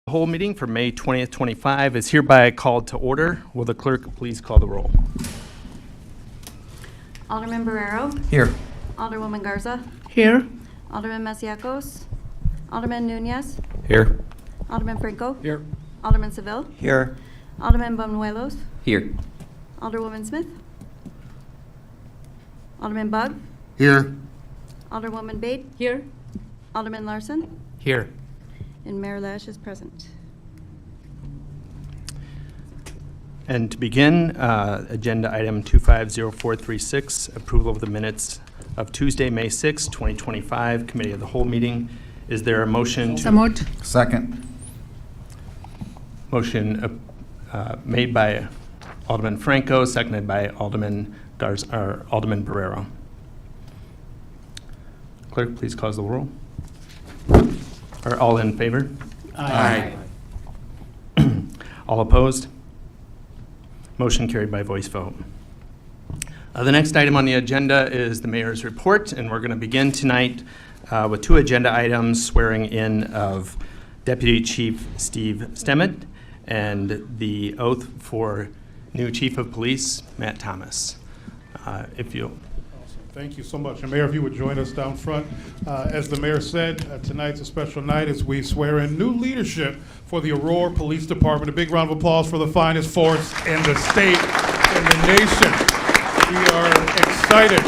The whole meeting for May 20th, 25 is hereby called to order. Will the clerk please call the roll? Alderman Barrero. Here. Alderwoman Garza. Here. Alderman Masiacos. Alderman Nunez. Here. Alderman Franco. Here. Alderman Seville. Here. Alderman Banuelos. Here. Alderwoman Smith. Alderman Bug. Here. Alderwoman Bate. Here. Alderman Larson. Here. And Mayor Lash is present. And to begin, agenda item 250436, approval of the minutes of Tuesday, May 6, 2025, Committee of the Whole meeting. Is there a motion? So moved. Second. Motion made by Alderman Franco, seconded by Alderman Barrero. Clerk, please call the roll. Are all in favor? Aye. All opposed? Motion carried by voice vote. The next item on the agenda is the mayor's report, and we're going to begin tonight with two agenda items: swearing in of Deputy Chief Steve Stemmet and the oath for new Chief of Police Matt Thomas. If you'll. Thank you so much. And Mayor, if you would join us down front. As the mayor said, tonight's a special night as we swear in new leadership for the Aurora Police Department. A big round of applause for the finest force in the state and the nation. We are excited.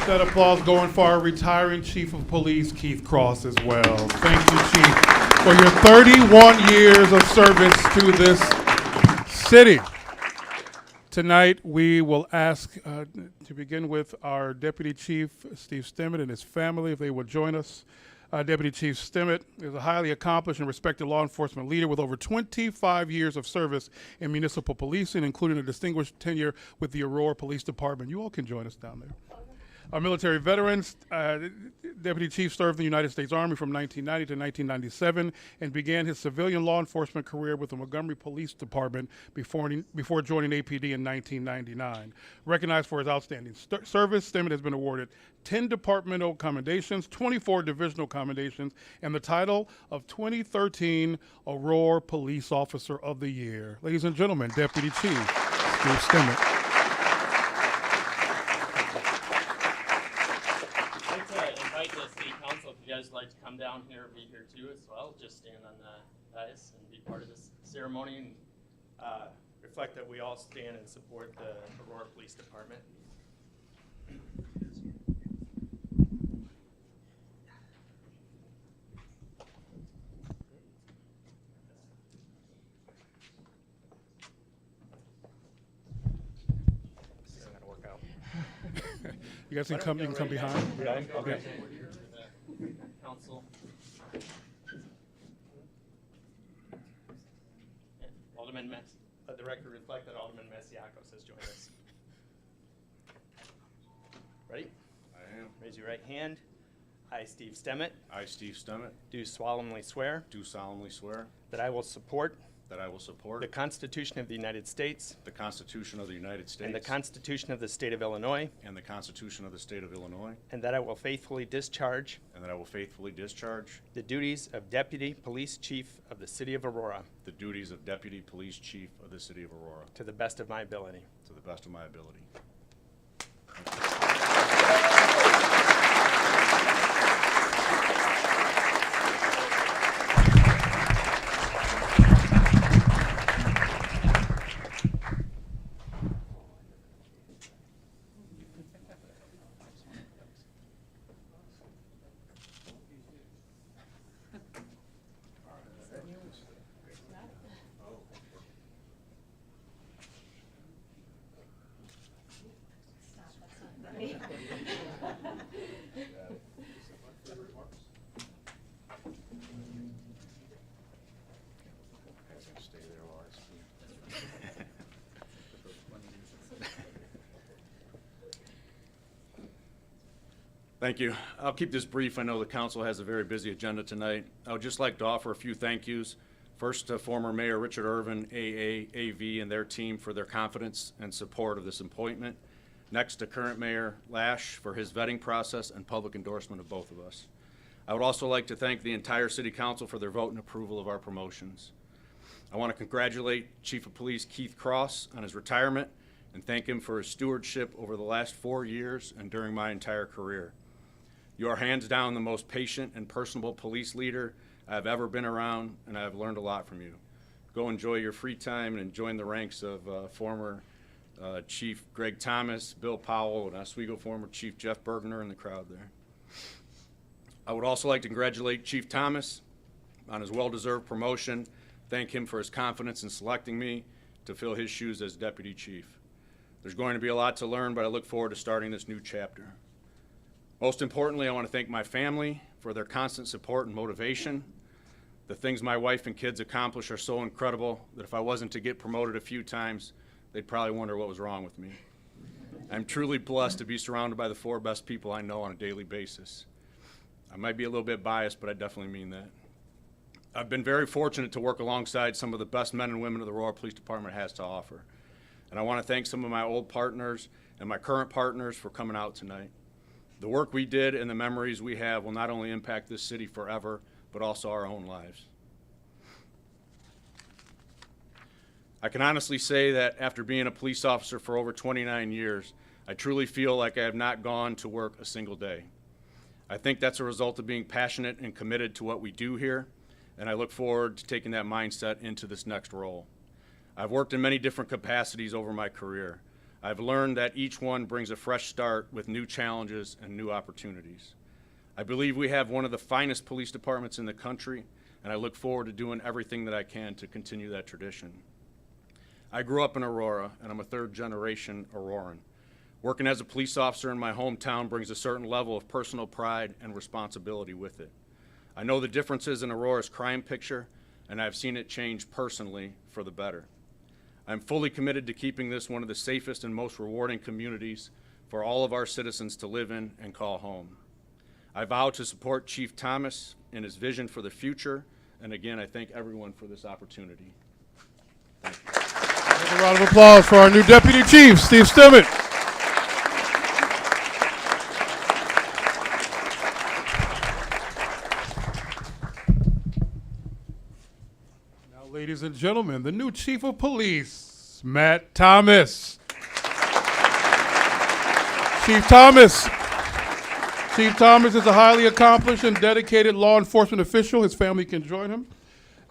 That applause going for our retiring Chief of Police, Keith Cross, as well. Thank you, Chief, for your 31 years of service to this city. Tonight, we will ask to begin with our Deputy Chief, Steve Stemmet, and his family, if they will join us. Deputy Chief Stemmet is a highly accomplished and respected law enforcement leader with over 25 years of service in municipal policing, including a distinguished tenure with the Aurora Police Department. You all can join us down there. Our military veterans, Deputy Chief served in the United States Army from 1990 to 1997 and began his civilian law enforcement career with the Montgomery Police Department before joining APD in 1999. Recognized for his outstanding service, Stemmet has been awarded 10 departmental commendations, 24 divisional commendations, and the title of 2013 Aurora Police Officer of the Year. Ladies and gentlemen, Deputy Chief Steve Stemmet. If you guys would like to come down here, be here too as well, just stand on the dais and be part of this ceremony and reflect that we all stand and support the Aurora Police Department. This isn't going to work out. You guys can come behind. Yeah. Okay. Council. Alderman let the record reflect that Alderman Masiacos has joined us. Ready? I am. Raise your right hand. I, Steve Stemmet, I, Steve Stemmet, do solemnly swear do solemnly swear that I will support that I will support the Constitution of the United States the Constitution of the United States and the Constitution of the State of Illinois, and the Constitution of the State of Illinois, and that I will faithfully discharge and that I will faithfully discharge the duties of Deputy Police Chief of the City of Aurora the duties of Deputy Police Chief of the City of Aurora to the best of my ability. to the best of my ability. Thank you. I'll keep this brief. I know the council has a very busy agenda tonight. I would just like to offer a few thank yous. First to former Mayor Richard Irvin, AV, and their team for their confidence and support of this appointment. Next to current Mayor Lash for his vetting process and public endorsement of both of us. I would also like to thank the entire City Council for their vote and approval of our promotions. I want to congratulate Chief of Police Keith Cross on his retirement and thank him for his stewardship over the last 4 years and during my entire career. You are hands down the most patient and personable police leader I've ever been around, and I've learned a lot from you. Go enjoy your free time and join the ranks of former Chief Greg Thomas, Bill Powell, and Oswego former Chief Jeff Bergener in the crowd there. I would also like to congratulate Chief Thomas on his well-deserved promotion, thank him for his confidence in selecting me to fill his shoes as Deputy Chief. There's going to be a lot to learn, but I look forward to starting this new chapter. Most importantly, I want to thank my family for their constant support and motivation. The things my wife and kids accomplish are so incredible that if I wasn't to get promoted a few times, they'd probably wonder what was wrong with me. I'm truly blessed to be surrounded by the 4 best people I know on a daily basis. I might be a little bit biased, but I definitely mean that. I've been very fortunate to work alongside some of the best men and women the Aurora Police Department has to offer. And I want to thank some of my old partners and my current partners for coming out tonight. The work we did and the memories we have will not only impact this city forever, but also our own lives. I can honestly say that after being a police officer for over 29 years, I truly feel like I have not gone to work a single day. I think that's a result of being passionate and committed to what we do here, and I look forward to taking that mindset into this next role. I've worked in many different capacities over my career. I've learned that each one brings a fresh start with new challenges and new opportunities. I believe we have one of the finest police departments in the country, and I look forward to doing everything that I can to continue that tradition. I grew up in Aurora, and I'm a 3rd-generation Auroran. Working as a police officer in my hometown brings a certain level of personal pride and responsibility with it. I know the differences in Aurora's crime picture, and I've seen it change personally for the better. I'm fully committed to keeping this one of the safest and most rewarding communities for all of our citizens to live in and call home. I vow to support Chief Thomas in his vision for the future, and again, I thank everyone for this opportunity. Thank you. A round of applause for our new Deputy Chief, Steve Stimmett. Now, ladies and gentlemen, the new Chief of Police, Matt Thomas. Chief Thomas is a highly accomplished and dedicated law enforcement official. His family can join him.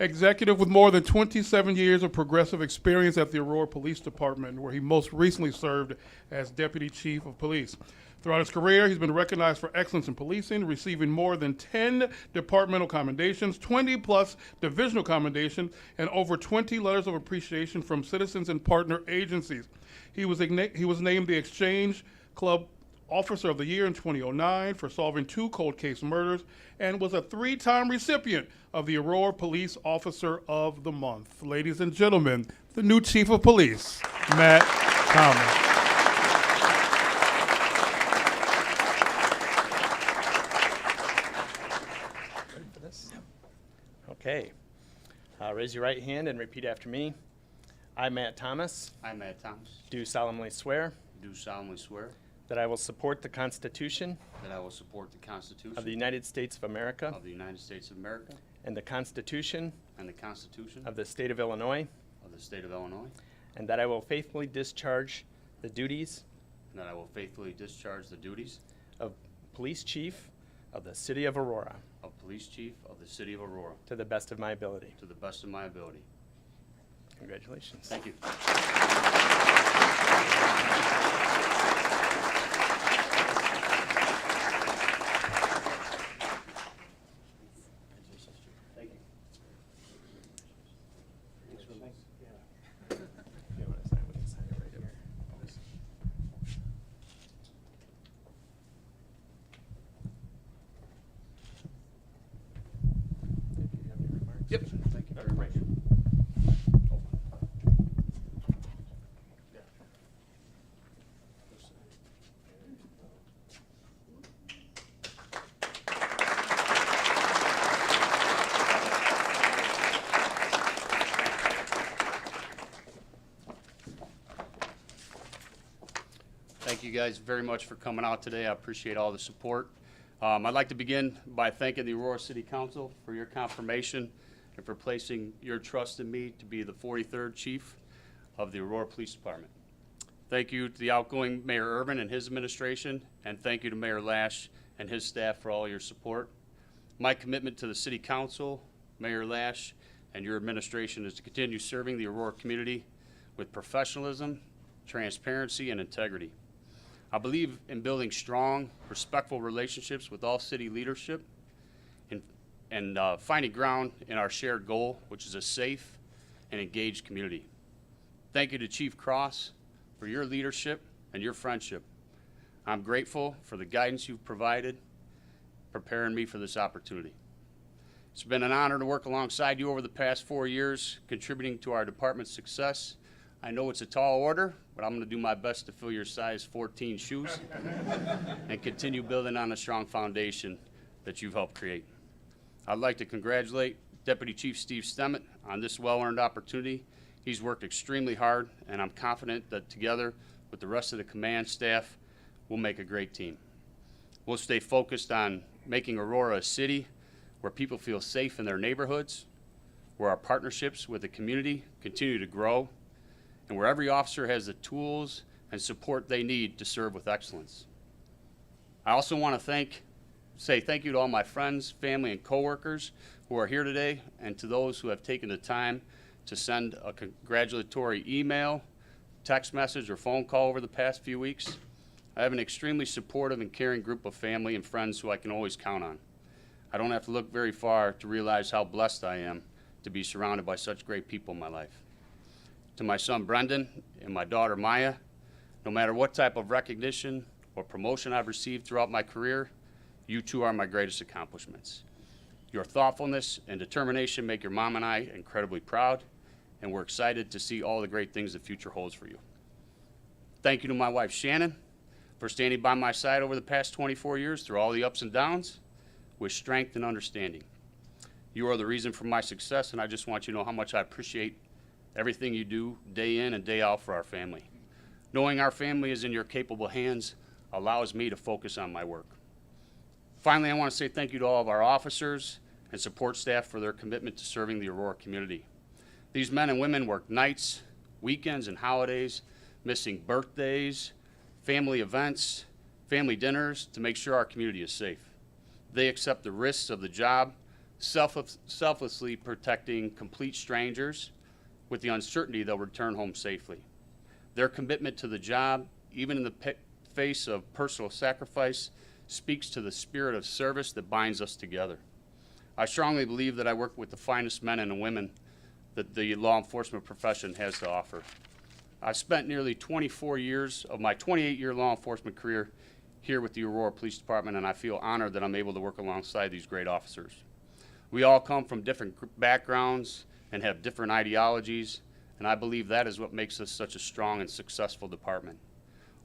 Executive with more than 27 years of progressive experience at the Aurora Police Department, where he most recently served as Deputy Chief of Police. Throughout his career, he's been recognized for excellence in policing, receiving more than 10 departmental commendations, 20-plus divisional commendations, and over 20 letters of appreciation from citizens and partner agencies. He was named the Exchange Club Officer of the Year in 2009 for solving 2 cold case murders, and was a 3-time recipient of the Aurora Police Officer of the Month. Ladies and gentlemen, the new Chief of Police, Matt Thomas. Ready for this? Okay. Raise your right hand and repeat after me. I, Matt Thomas, I, Matt Thomas, do solemnly swear do solemnly swear that I will support the Constitution that I will support the Constitution of the United States of America of the United States of America and the Constitution and the Constitution of the State of Illinois, of the State of Illinois, and that I will faithfully discharge the duties and that I will faithfully discharge the duties of Police Chief of the City of Aurora of Police Chief of the City of Aurora to the best of my ability. to the best of my ability. Congratulations. Thank you. Thank you. Yep. Thank you very much. Thank you guys very much for coming out today. I appreciate all the support. I'd like to begin by thanking the Aurora City Council for your confirmation and for placing your trust in me to be the 43rd Chief of the Aurora Police Department. Thank you to the outgoing Mayor Irvin and his administration, and thank you to Mayor Lash and his staff for all your support. My commitment to the City Council, Mayor Lash, and your administration is to continue serving the Aurora community with professionalism, transparency, and integrity. I believe in building strong, respectful relationships with all city leadership and finding ground in our shared goal, which is a safe and engaged community. Thank you to Chief Cross for your leadership and your friendship. I'm grateful for the guidance you've provided, preparing me for this opportunity. It's been an honor to work alongside you over the past 4 years, contributing to our department's success. I know it's a tall order, but I'm going to do my best to fill your size 14 shoes and continue building on a strong foundation that you've helped create. I'd like to congratulate Deputy Chief Steve Stemmet on this well-earned opportunity. He's worked extremely hard, and I'm confident that together with the rest of the command staff, we'll make a great team. We'll stay focused on making Aurora a city where people feel safe in their neighborhoods, where our partnerships with the community continue to grow, and where every officer has the tools and support they need to serve with excellence. I also want to say thank you to all my friends, family, and coworkers who are here today, and to those who have taken the time to send a congratulatory email, text message, or phone call over the past few weeks. I have an extremely supportive and caring group of family and friends who I can always count on. I don't have to look very far to realize how blessed I am to be surrounded by such great people in my life. To my son Brendan and my daughter Maya, no matter what type of recognition or promotion I've received throughout my career, you two are my greatest accomplishments. Your thoughtfulness and determination make your mom and I incredibly proud, and we're excited to see all the great things the future holds for you. Thank you to my wife Shannon for standing by my side over the past 24 years through all the ups and downs with strength and understanding. You are the reason for my success, and I just want you to know how much I appreciate everything you do day in and day out for our family. Knowing our family is in your capable hands allows me to focus on my work. Finally, I want to say thank you to all of our officers and support staff for their commitment to serving the Aurora community. These men and women work nights, weekends, and holidays, missing birthdays, family events, family dinners to make sure our community is safe. They accept the risks of the job, selflessly protecting complete strangers with the uncertainty they'll return home safely. Their commitment to the job, even in the face of personal sacrifice, speaks to the spirit of service that binds us together. I strongly believe that I work with the finest men and women that the law enforcement profession has to offer. I've spent nearly 24 years of my 28-year law enforcement career here with the Aurora Police Department, and I feel honored that I'm able to work alongside these great officers. We all come from different backgrounds and have different ideologies, and I believe that is what makes us such a strong and successful department.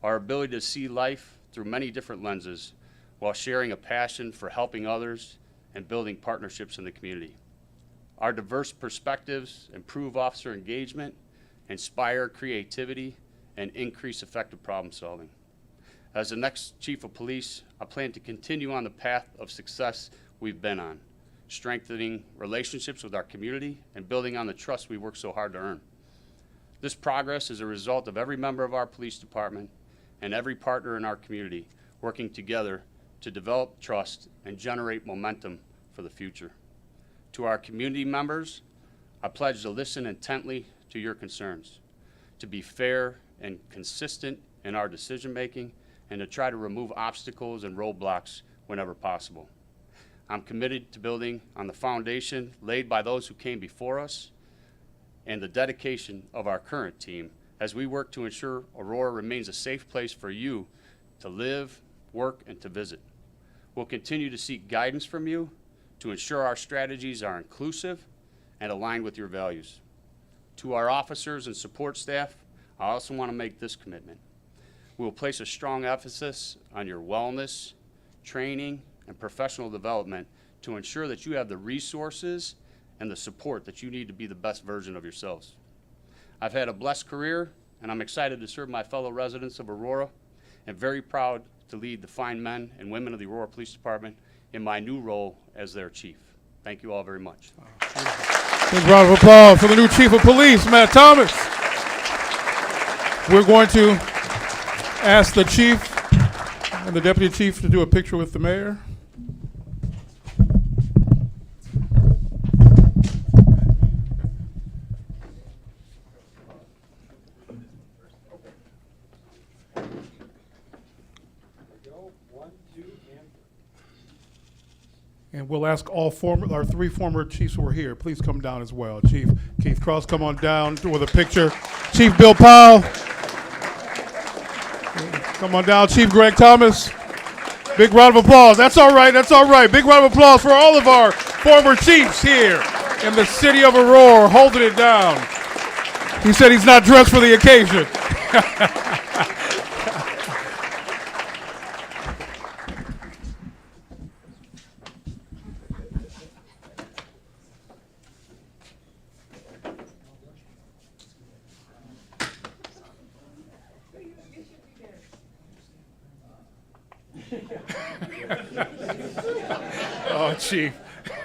Our ability to see life through many different lenses while sharing a passion for helping others and building partnerships in the community. Our diverse perspectives improve officer engagement, inspire creativity, and increase effective problem solving. As the next Chief of Police, I plan to continue on the path of success we've been on, strengthening relationships with our community and building on the trust we work so hard to earn. This progress is a result of every member of our police department and every partner in our community working together to develop trust and generate momentum for the future. To our community members, I pledge to listen intently to your concerns, to be fair and consistent in our decision-making, and to try to remove obstacles and roadblocks whenever possible. I'm committed to building on the foundation laid by those who came before us and the dedication of our current team as we work to ensure Aurora remains a safe place for you to live, work, and to visit. We'll continue to seek guidance from you to ensure our strategies are inclusive and aligned with your values. To our officers and support staff, I also want to make this commitment. We will place a strong emphasis on your wellness, training, and professional development to ensure that you have the resources and the support that you need to be the best version of yourselves. I've had a blessed career, and I'm excited to serve my fellow residents of Aurora, and very proud to lead the fine men and women of the Aurora Police Department in my new role as their chief. Thank you all very much. Big round of applause for the new Chief of Police, Matt Thomas. We're going to ask the Chief and the Deputy Chief to do a picture with the Mayor. And we'll ask our three former chiefs who are here, please come down as well. Chief Keith Cross, come on down with a picture. Chief Bill Powell, come on down. Chief Greg Thomas, big round of applause. That's all right, that's all right. Big round of applause for all of our former chiefs here in the city of Aurora, holding it down. He said he's not dressed for the occasion. Oh, Chief.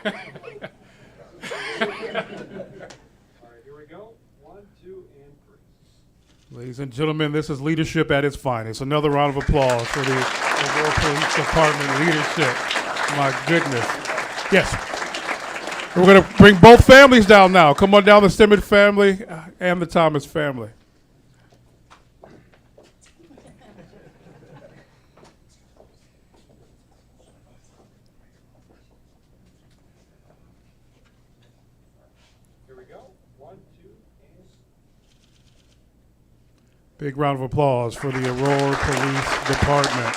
All right, here we go. 1, 2, and 3. Ladies and gentlemen, this is leadership at its finest. Another round of applause for the Aurora Police Department leadership. My goodness. Yes. We're going to bring both families down now. Come on down, the Stimmett family and the Thomas family. Here we go. 1, 2, and Big round of applause for the Aurora Police Department.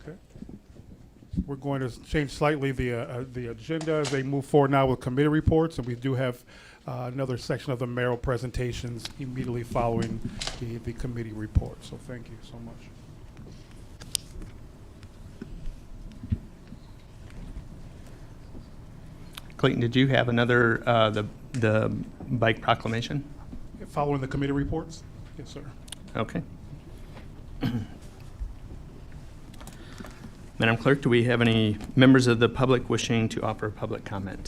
Okay. We're going to change slightly the agenda as they move forward now with committee reports, and we do have another section of the mayoral presentations immediately following the committee report. So thank you so much. Clayton, did you have another, the bike proclamation? Following the committee reports? Yes, sir. Okay. Madam Clerk, do we have any members of the public wishing to offer public comment?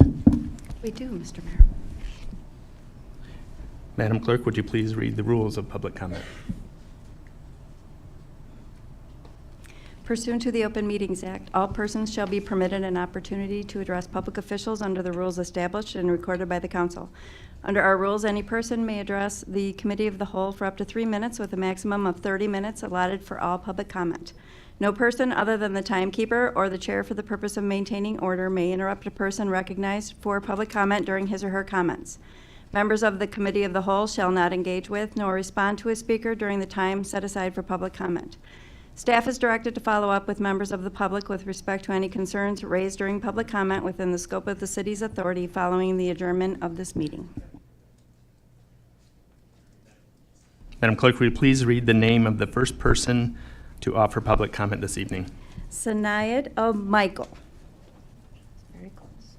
We do, Mr. Mayor. Madam Clerk, would you please read the rules of public comment? Pursuant to the Open Meetings Act, all persons shall be permitted an opportunity to address public officials under the rules established and recorded by the council. Under our rules, any person may address the Committee of the Whole for up to 3 minutes with a maximum of 30 minutes allotted for all public comment. No person other than the timekeeper or the chair for the purpose of maintaining order may interrupt a person recognized for public comment during his or her comments. Members of the Committee of the Whole shall not engage with nor respond to a speaker during the time set aside for public comment. Staff is directed to follow up with members of the public with respect to any concerns raised during public comment within the scope of the city's authority following the adjournment of this meeting. Madam Clerk, will you please read the name of the first person to offer public comment this evening? Sanayed Michael. Very close.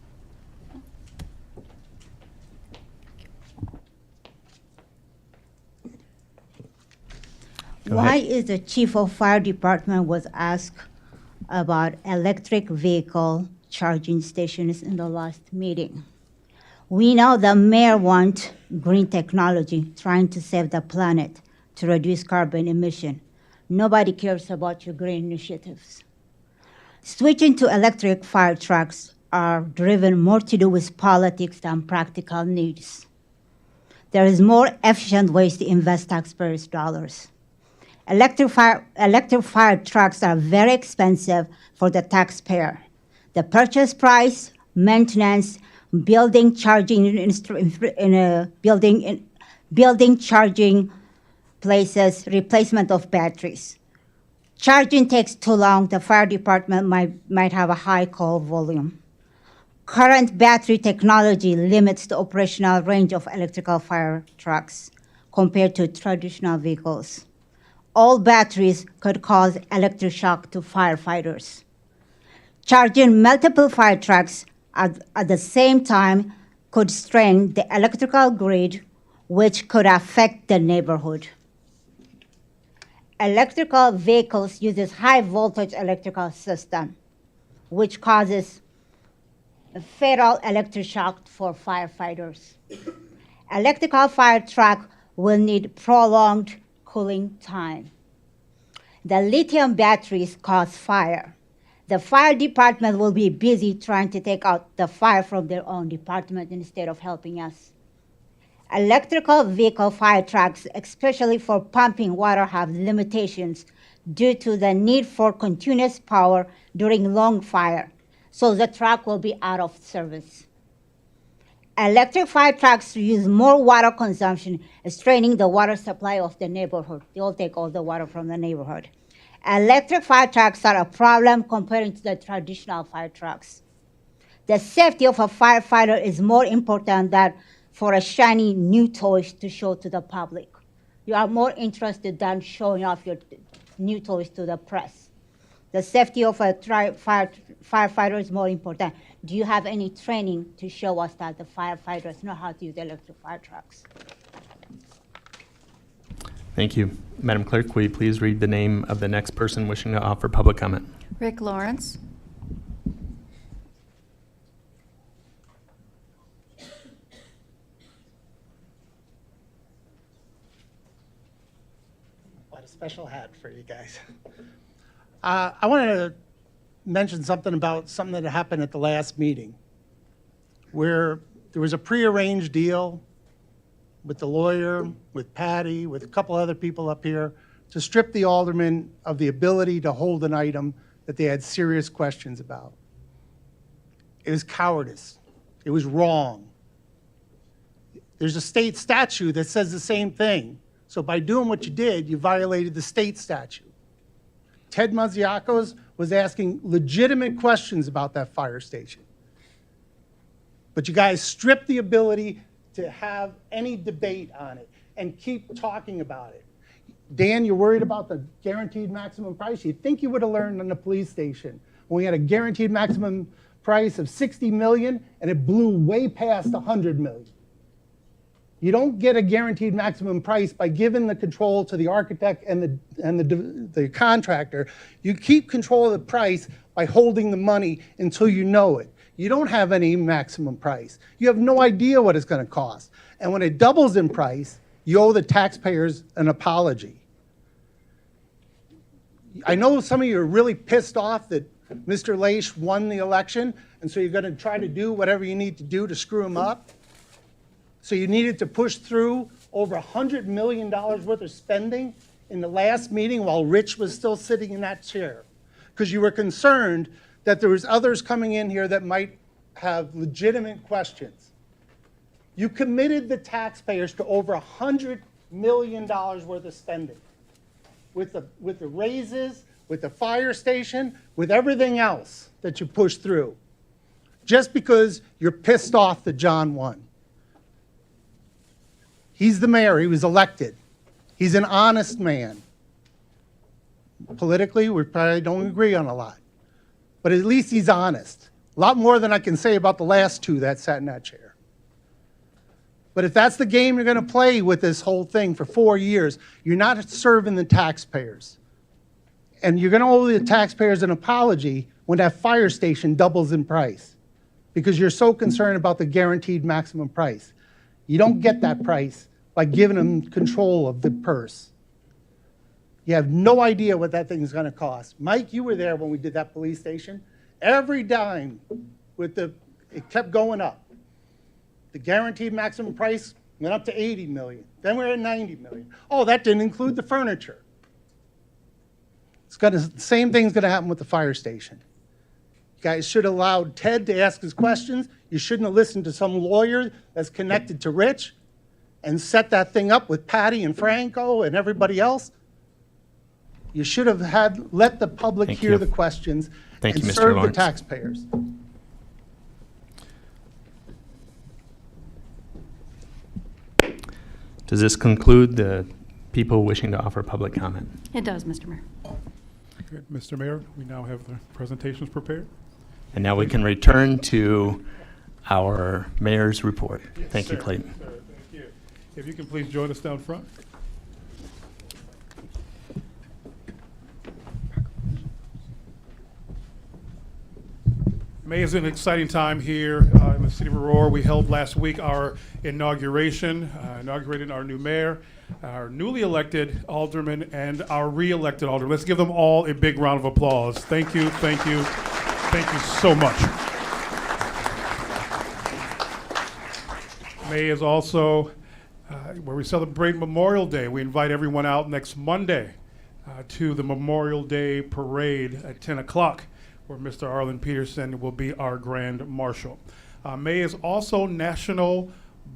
Go Why ahead. is the chief of fire department was asked about electric vehicle charging stations in the last meeting? We know the mayor wants green technology, trying to save the planet to reduce carbon emission. Nobody cares about your green initiatives. Switching to electric fire trucks are driven more to do with politics than practical needs. There is more efficient ways to invest taxpayers' dollars. Electric fire trucks are very expensive for the taxpayer. The purchase price, maintenance, building charging building charging places, replacement of batteries. Charging takes too long. The fire department might have a high call volume. Current battery technology limits the operational range of electrical fire trucks compared to traditional vehicles. All batteries could cause electric shock to firefighters. Charging multiple fire trucks at the same time could strain the electrical grid, which could affect the neighborhood. Electrical vehicles uses high voltage electrical system, which causes a fatal electric shock for firefighters. Electrical fire truck will need prolonged cooling time. The lithium batteries cause fire. The fire department will be busy trying to take out the fire from their own department instead of helping us. Electrical vehicle fire trucks, especially for pumping water, have limitations due to the need for continuous power during long fire, so the truck will be out of service. Electric fire trucks use more water consumption, straining the water supply of the neighborhood. They'll take all the water from the neighborhood. Electric fire trucks are a problem compared to the traditional fire trucks. The safety of a firefighter is more important than for a shiny new toys to show to the public. You are more interested than showing off your new toys to the press. The safety of a firefighter is more important. Do you have any training to show us that the firefighters know how to use electric fire trucks? Thank you. Madam Clerk, will you please read the name of the next person wishing to offer public comment? Rick Lawrence. What a special hat for you guys. I wanted to mention something about something that happened at the last meeting, where there was a prearranged deal with the lawyer, with Patty, with a couple other people up here, to strip the alderman of the ability to hold an item that they had serious questions about. It was cowardice. It was wrong. There's a state statute that says the same thing. So by doing what you did, you violated the state statute. Ted Maziakos was asking legitimate questions about that fire station. But you guys stripped the ability to have any debate on it and keep talking about it. Dan, you're worried about the guaranteed maximum price? You'd think you would have learned on the police station when we had a guaranteed maximum price of 60 million and it blew way past 100 million. You don't get a guaranteed maximum price by giving the control to the architect and the contractor. You keep control of the price by holding the money until you know it. You don't have any maximum price. You have no idea what it's going to cost. And when it doubles in price, you owe the taxpayers an apology. I know some of you are really pissed off that Mr. Leish won the election, and so you're going to try to do whatever you need to do to screw him up. So you needed to push through over $100 million worth of spending in the last meeting while Rich was still sitting in that chair, because you were concerned that there was others coming in here that might have legitimate questions. You committed the taxpayers to over $100 million worth of spending with the raises, with the fire station, with everything else that you pushed through, just because you're pissed off that John won. He's the mayor. He was elected. He's an honest man. Politically, we probably don't agree on a lot. But at least he's honest. A lot more than I can say about the last two that sat in that chair. But if that's the game you're going to play with this whole thing for 4 years, you're not serving the taxpayers. And you're going to owe the taxpayers an apology when that fire station doubles in price, because you're so concerned about the guaranteed maximum price. You don't get that price by giving them control of the purse. You have no idea what that thing is going to cost. Mike, you were there when we did that police station. Every dime it kept going up. The guaranteed maximum price went up to 80 million. Then we're at 90 million. Oh, that didn't include the furniture. The same thing's going to happen with the fire station. You guys should have allowed Ted to ask his questions. You shouldn't have listened to some lawyer that's connected to Rich and set that thing up with Patty and Franco and everybody else. You should have let the public hear the questions and serve the taxpayers. Does this conclude the people wishing to offer public comment? It does, Mr. Mayor. Good. Mr. Mayor, we now have the presentations prepared. And now we can return to our mayor's report. Thank you, Sir. Clayton. Sir, thank you. If you can please join us down front. May is an exciting time here in the city of Aurora. We held last week our inauguration, inaugurated our new mayor, our newly elected alderman, and our re-elected alderman. Let's give them all a big round of applause. Thank you, thank you, thank you so much. May is also where we celebrate Memorial Day. We invite everyone out next Monday to the Memorial Day Parade at 10 o'clock, where Mr. Arlen Peterson will be our Grand Marshal. May is also National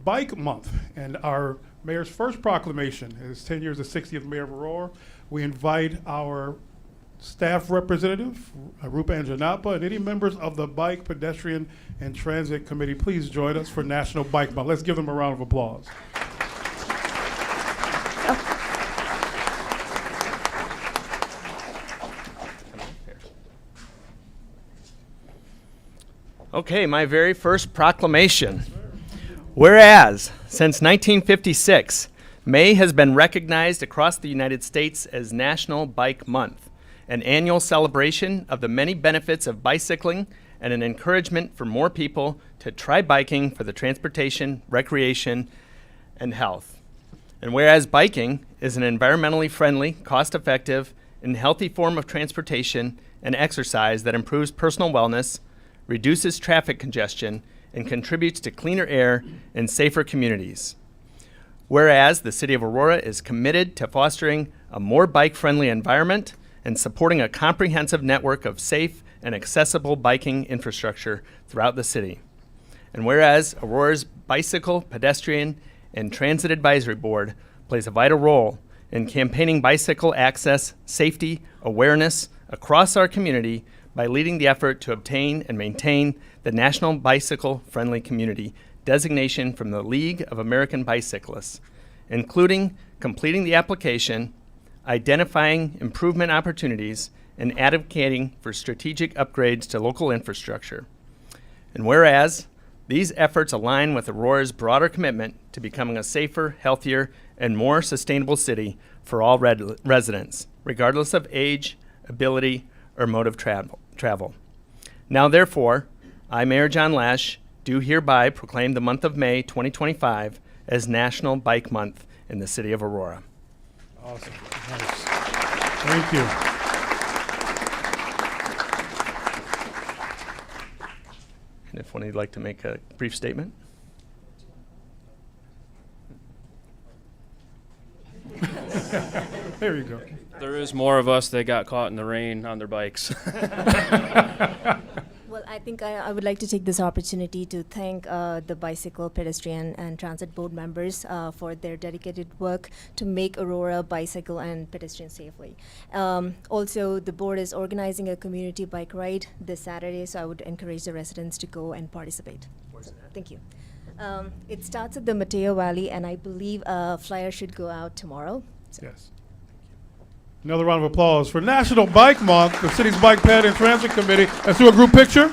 Bike Month, and our mayor's first proclamation is 10 years, the 60th mayor of Aurora. We invite our staff representative, Rupa Anjanapa, and any members of the Bike, Pedestrian, and Transit Committee, please join us for National Bike Month. Let's give them a round of applause. Okay, my very first proclamation. Whereas, since 1956, May has been recognized across the United States as National Bike Month, an annual celebration of the many benefits of bicycling and an encouragement for more people to try biking for the transportation, recreation, and health. And whereas biking is an environmentally friendly, cost-effective, and healthy form of transportation and exercise that improves personal wellness, reduces traffic congestion, and contributes to cleaner air and safer communities. Whereas the City of Aurora is committed to fostering a more bike-friendly environment and supporting a comprehensive network of safe and accessible biking infrastructure throughout the city. And whereas Aurora's Bicycle, Pedestrian, and Transit Advisory Board plays a vital role in campaigning bicycle access, safety, awareness across our community by leading the effort to obtain and maintain the National Bicycle Friendly Community designation from the League of American Bicyclists, including completing the application, identifying improvement opportunities, and advocating for strategic upgrades to local infrastructure. And whereas these efforts align with Aurora's broader commitment to becoming a safer, healthier, and more sustainable city for all residents, regardless of age, ability, or mode of travel. Now, therefore, I, Mayor John Lash, do hereby proclaim the month of May 2025 as National Bike Month in the City of Aurora. Awesome. Nice. Thank you. And if one would like to make a brief statement? There you go. There is more of us that got caught in the rain on their bikes. Well, I think I would like to take this opportunity to thank the Bicycle, Pedestrian, and Transit Board members for their dedicated work to make Aurora bicycle and pedestrian safely. Also, the board is organizing a community bike ride this Saturday, so I would encourage the residents to go and participate. Thank you. It starts at the Mateo Valley, and I believe a flyer should go out tomorrow. So. Yes. Another round of applause for National Bike Month, the city's Bike, Ped, and Transit Committee. Let's do a group picture.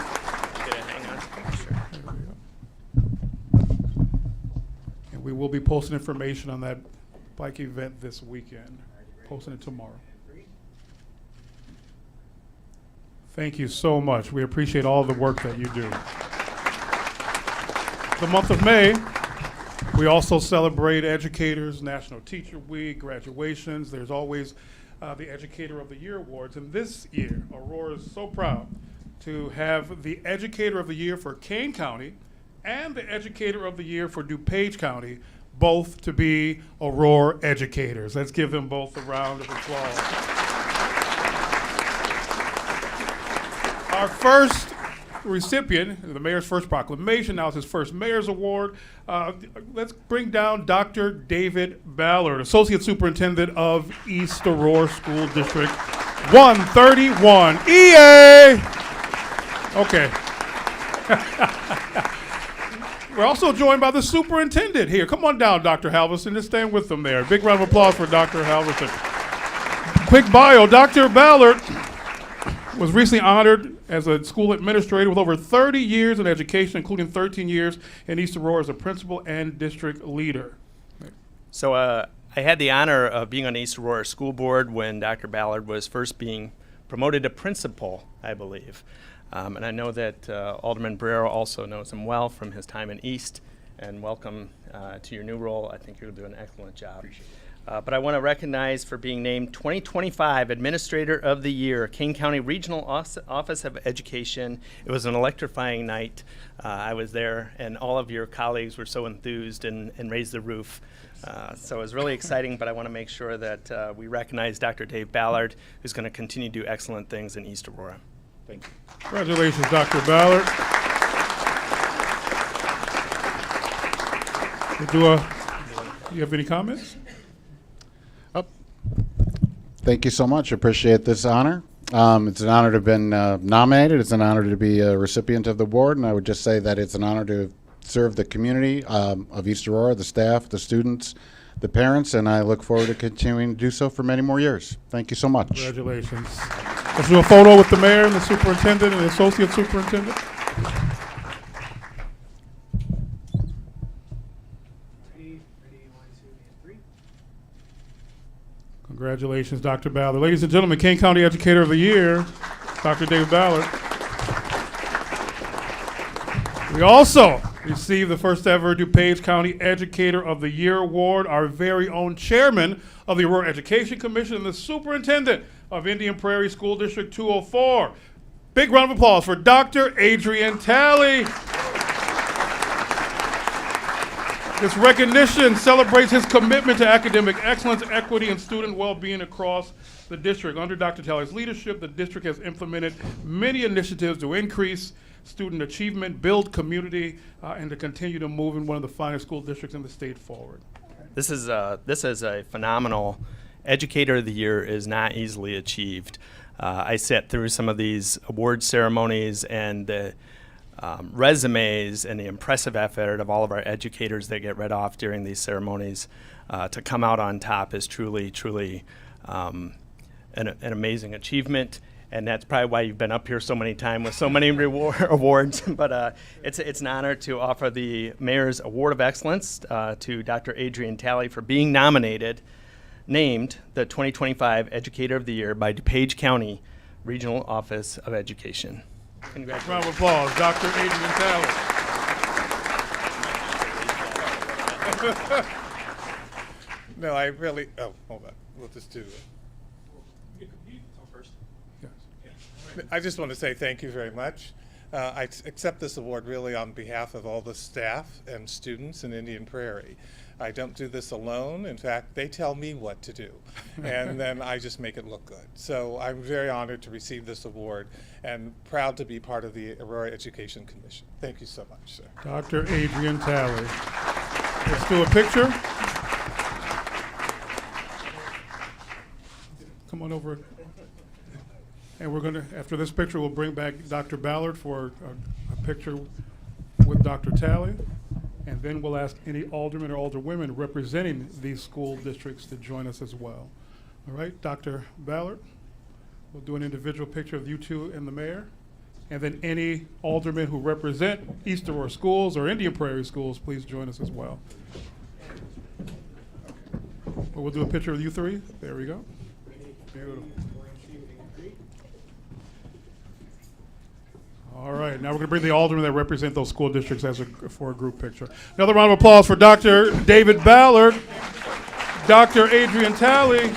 And we will be posting information on that bike event this weekend. Posting it tomorrow. Thank you so much. We appreciate all the work that you do. The month of May, we also celebrate educators, National Teacher Week, graduations. There's always the Educator of the Year Awards. And this year, Aurora is so proud to have the Educator of the Year for Kane County and the Educator of the Year for DuPage County, both to be Aurora educators. Let's give them both a round of applause. Our first recipient, the mayor's first proclamation, now it's his first mayor's award. Let's bring down Dr. David Ballard, Associate Superintendent of East Aurora School District 131. EA! Okay. We're also joined by the superintendent here. Come on down, Dr. Halverson. Just stand with them there. Big round of applause for Dr. Halverson. Quick bio. Dr. Ballard was recently honored as a school administrator with over 30 years in education, including 13 years in East Aurora as a principal and district leader. So I had the honor of being on the East Aurora School Board when Dr. Ballard was first being promoted to principal, I believe. And I know that Alderman Barrero also knows him well from his time in East. And welcome to your new role. I think you're doing an excellent job. Appreciate it. But I want to recognize for being named 2025 Administrator of the Year, Kane County Regional Office of Education. It was an electrifying night. I was there, and all of your colleagues were so enthused and raised the roof. So it was really exciting, but I want to make sure that we recognize Dr. Dave Ballard, who's going to continue to do excellent things in East Aurora. Thank you. Congratulations, Dr. Ballard. Do you have any comments? Thank you so much. Appreciate this honor. It's an honor to have been nominated. It's an honor to be a recipient of the award, and I would just say that it's an honor to serve the community of East Aurora, the staff, the students, the parents, and I look forward to continuing to do so for many more years. Thank you so much. Congratulations. Let's do a photo with the mayor and the superintendent and the associate superintendent. Ready, 1, 2, and 3. Congratulations, Dr. Ballard. Ladies and gentlemen, Kane County Educator of the Year, Dr. David Ballard. We also received the first ever DuPage County Educator of the Year award, our very own chairman of the Aurora Education Commission and the superintendent of Indian Prairie School District 204. Big round of applause for Dr. Adrian Talley. This recognition celebrates his commitment to academic excellence, equity, and student well-being across the district. Under Dr. Talley's leadership, the district has implemented many initiatives to increase student achievement, build community, and to continue to move in one of the finest school districts in the state forward. This is a phenomenal Educator of the Year is not easily achieved. I sat through some of these award ceremonies, and the resumes and the impressive effort of all of our educators that get read off during these ceremonies to come out on top is truly an amazing achievement. And that's probably why you've been up here so many times with so many awards. But it's an honor to offer the Mayor's Award of Excellence to Dr. Adrian Talley for being named the 2025 Educator of the Year by DuPage County Regional Office of Education. Congratulations. Round of applause, Dr. Adrian Talley. No, I really, hold on, we'll just do it. I just want to say thank you very much. I accept this award really on behalf of all the staff and students in Indian Prairie. I don't do this alone. In fact, they tell me what to do, and then I just make it look good. So I'm very honored to receive this award and proud to be part of the Aurora Education Commission. Thank you so much, sir. Dr. Adrian Talley. Let's do a picture. Come on over. And we're going to, after this picture, we'll bring back Dr. Ballard for a picture with Dr. Talley. And then we'll ask any aldermen or alderwomen representing these school districts to join us as well. All right, Dr. Ballard, we'll do an individual picture of you two and the mayor. And then any aldermen who represent East Aurora schools or Indian Prairie schools, please join us as well. Well, we'll do a picture of you three. There we go. Beautiful. All right, now we're going to bring the aldermen that represent those school districts for a group picture. Another round of applause for Dr. David Ballard, Dr. Adrian Talley.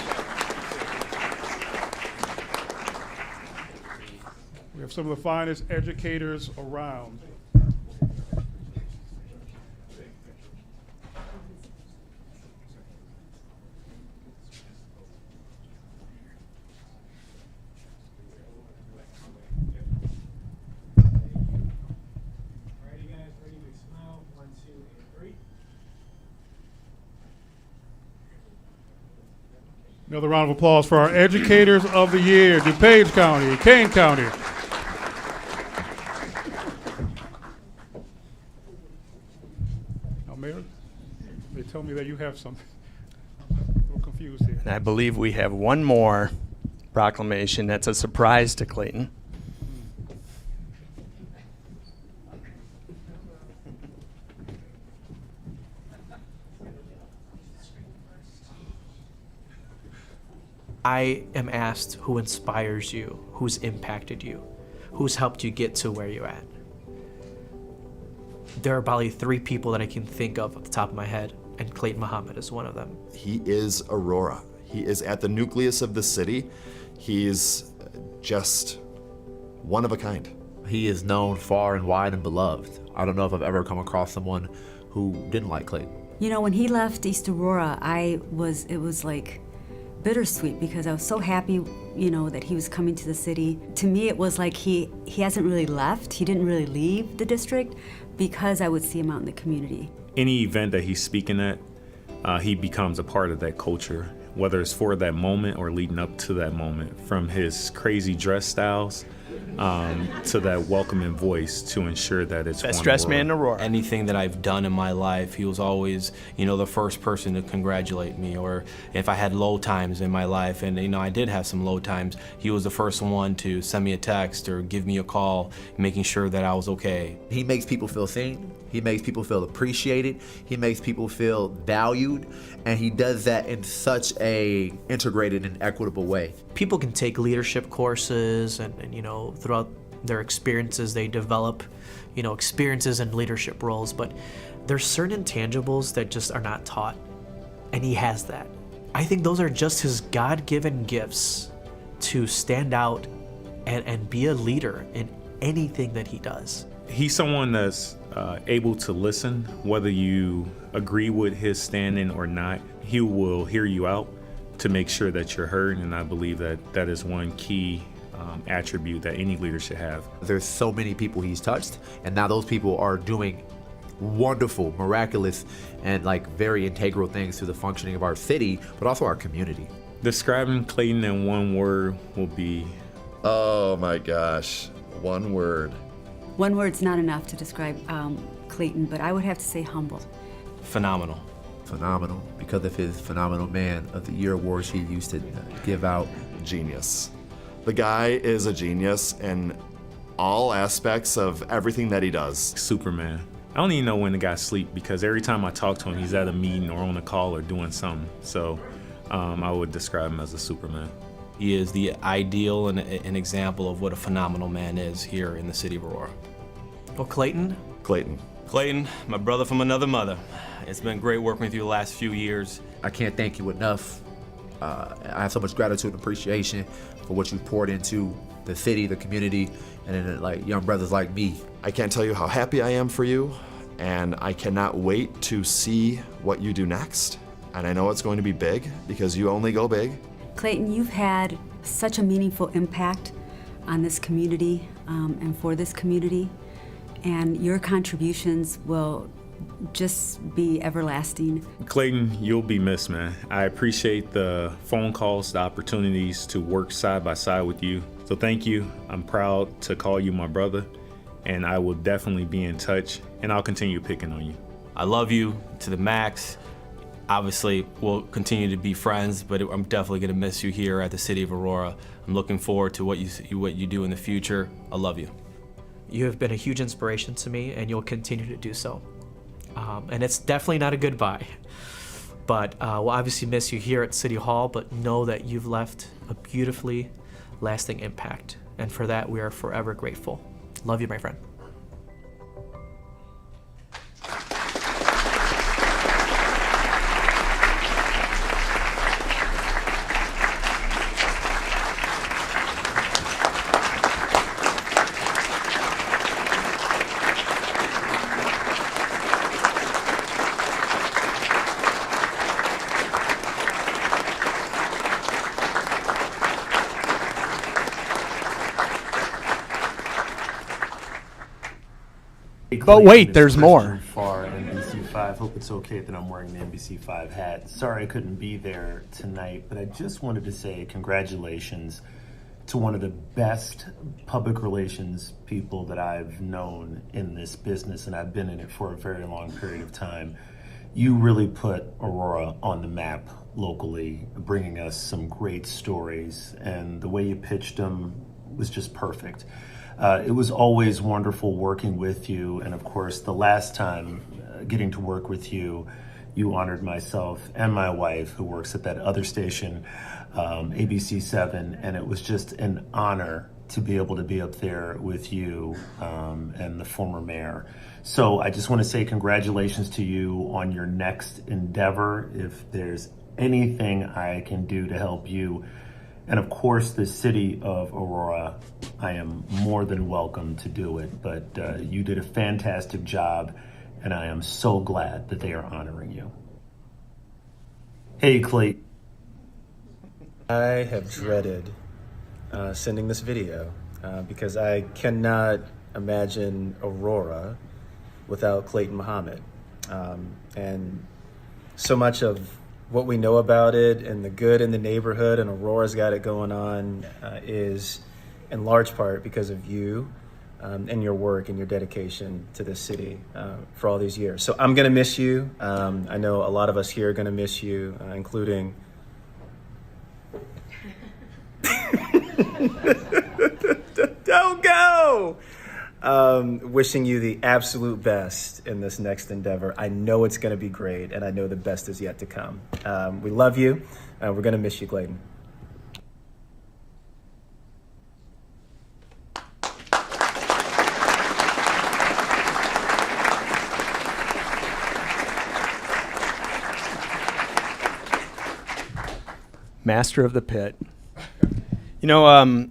We have some of the finest educators around. Another round of applause for our Educators of the Year, DuPage County, Kane County. tell me that you have some. I'm a little confused here. And I believe we have one more proclamation that's a surprise to Clayton. I am asked who inspires you, who's impacted you, who's helped you get to where you're at. There are probably 3 people that I can think of at the top of my head, and Clayton Muhammad is one of them. He is Aurora. He is at the nucleus of the city. He's just one of a kind. He is known far and wide and beloved. I don't know if I've ever come across someone who didn't like Clayton. You know, when he left East Aurora, it was like bittersweet because I was so happy, you know, that he was coming to the city. To me, it was like he hasn't really left. He didn't really leave the district because I would see him out in the community. Any event that he's speaking at, he becomes a part of that culture, whether it's for that moment or leading up to that moment, from his crazy dress styles to that welcoming voice to ensure that it's Best dressed man in Aurora. Anything that I've done in my life, he was always, the first person to congratulate me. Or if I had low times in my life, and I did have some low times, he was the first one to send me a text or give me a call, making sure that I was okay. He makes people feel seen. He makes people feel appreciated. He makes people feel valued. And he does that in such a integrated and equitable way. People can take leadership courses and throughout their experiences they develop, experiences and leadership roles, but there's certain intangibles that just are not taught. And he has that. I think those are just his God-given gifts to stand out and be a leader in anything that he does. He's someone that's able to listen, whether you agree with his standing or not. He will hear you out to make sure that you're heard, and I believe that is one key attribute that any leader should have. There's so many people he's touched, and now those people are doing wonderful, miraculous, and very integral things to the functioning of our city, but also our community. Describing Clayton in one word will be... Oh my gosh, one word. One word's not enough to describe Clayton, but I would have to say humble. Phenomenal. Phenomenal, because of his Phenomenal Man of the Year awards he used to give out. Genius. The guy is a genius in all aspects of everything that he does. Superman. I don't even know when the guy sleep, because every time I talk to him, he's at a meeting or on a call or doing something. So I would describe him as a Superman. He is the ideal and an example of what a phenomenal man is here in the city of Aurora. Well, Clayton? Clayton, my brother from another mother. It's been great working with you the last few years. I can't thank you enough. I have so much gratitude and appreciation for what you've poured into the city, the community, and young brothers like me. I can't tell you how happy I am for you, and I cannot wait to see what you do next. And I know it's going to be big, because you only go big. Clayton, you've had such a meaningful impact on this community and for this community, and your contributions will just be everlasting. Clayton, you'll be missed, man. I appreciate the phone calls, the opportunities to work side by side with you. So thank you. I'm proud to call you my brother, and I will definitely be in touch, and I'll continue picking on you. I love you to the max. Obviously, we'll continue to be friends, but I'm definitely going to miss you here at the City of Aurora. I'm looking forward to what you do in the future. I love you. You have been a huge inspiration to me, and you'll continue to do so. And it's definitely not a goodbye. But we'll obviously miss you here at City Hall, but know that you've left a beautifully lasting impact. And for that, we are forever grateful. Love you, my friend. But wait, there's more. For NBC5, hope it's okay that I'm wearing the NBC5 hat. Sorry I couldn't be there tonight, but I just wanted to say congratulations to one of the best public relations people that I've known in this business, and I've been in it for a very long period of time. you really put Aurora on the map locally, bringing us some great stories, and the way you pitched them was just perfect. It was always wonderful working with you, and of course, the last time getting to work with you, you honored myself and my wife, who works at that other station, ABC 7, and it was just an honor to be able to be up there with you and the former mayor. So I just want to say congratulations to you on your next endeavor. If there's anything I can do to help you, and of course the city of Aurora, I am more than welcome to do it. But you did a fantastic job, and I am so glad that they are honoring you. Hey, Clayton. I have dreaded sending this video because I cannot imagine Aurora without Clayton Muhammad. And so much of what we know about it and the good in the neighborhood, and Aurora's got it going on, is in large part because of you and your work and your dedication to this city for all these years. So I'm gonna miss you. I know a lot of us here are gonna miss you, including don't go! Wishing you the absolute best in this next endeavor. I know it's going to be great, and I know the best is yet to come. We love you. We're going to miss you, Clayton. Master of the pit. You know,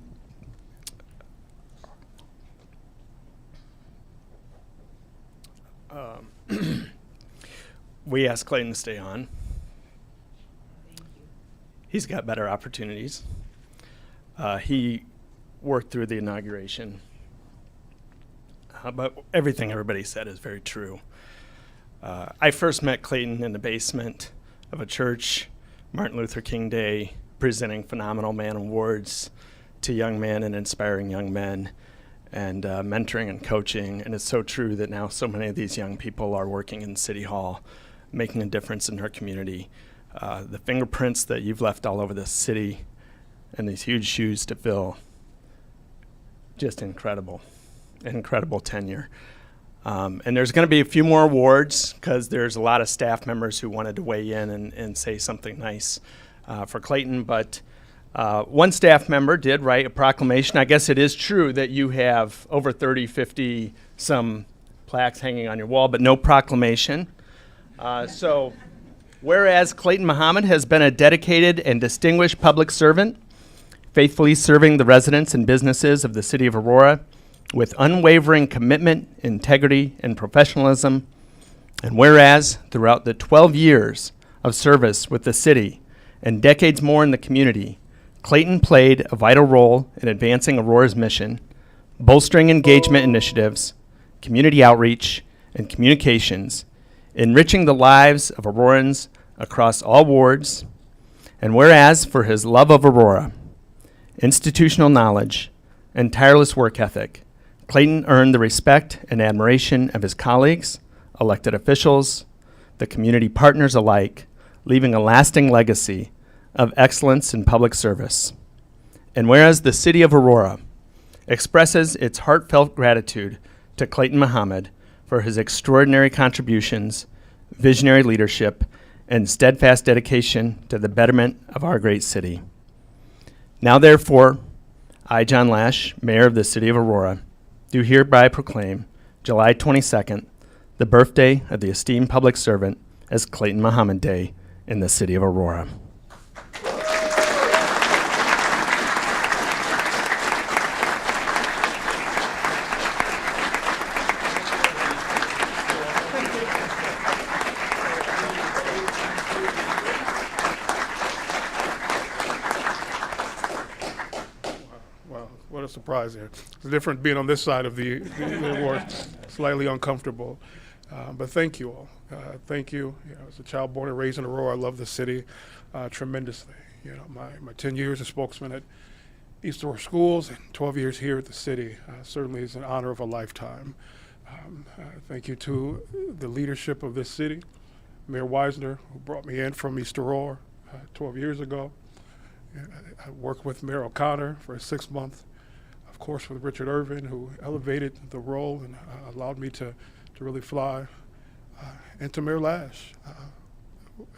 we asked Clayton to stay on. He's got better opportunities. He worked through the inauguration. But everything everybody said is very true. I first met Clayton in the basement of a church, Martin Luther King Day, presenting Phenomenal Man Awards to young men and inspiring young men, and mentoring and coaching. And it's so true that now so many of these young people are working in City Hall, making a difference in our community. The fingerprints that you've left all over this city and these huge shoes to fill, just incredible, incredible tenure. And there's going to be a few more awards because there's a lot of staff members who wanted to weigh in and say something nice for Clayton. But one staff member did write a proclamation. I guess it is true that you have over 30, 50 some plaques hanging on your wall, but no proclamation. So whereas Clayton Muhammad has been a dedicated and distinguished public servant, faithfully serving the residents and businesses of the city of Aurora with unwavering commitment, integrity, and professionalism, and whereas throughout the 12 years of service with the city and decades more in the community, Clayton played a vital role in advancing Aurora's mission, bolstering engagement initiatives, community outreach, and communications, enriching the lives of Aurorans across all wards, and whereas for his love of Aurora, institutional knowledge, and tireless work ethic, Clayton earned the respect and admiration of his colleagues, elected officials, the community partners alike, leaving a lasting legacy of excellence in public service. And whereas the city of Aurora expresses its heartfelt gratitude to Clayton Muhammad for his extraordinary contributions, visionary leadership, and steadfast dedication to the betterment of our great city. Now therefore, I, John Lash, Mayor of the City of Aurora, do hereby proclaim July 22nd, the birthday of the esteemed public servant, as Clayton Muhammad Day in the City of Aurora. What a surprise here. It's different being on this side of the award, slightly uncomfortable. But thank you all. Thank you. As a child born and raised in Aurora, I love the city tremendously. My 10 years as spokesman at East Aurora Schools and 12 years here at the city certainly is an honor of a lifetime. Thank you to the leadership of this city, Mayor Wisner, who brought me in from East Aurora 12 years ago. I worked with Mayor O'Connor for 6 months. Of course, with Richard Irvin, who elevated the role and allowed me to really fly. And to Mayor Lash.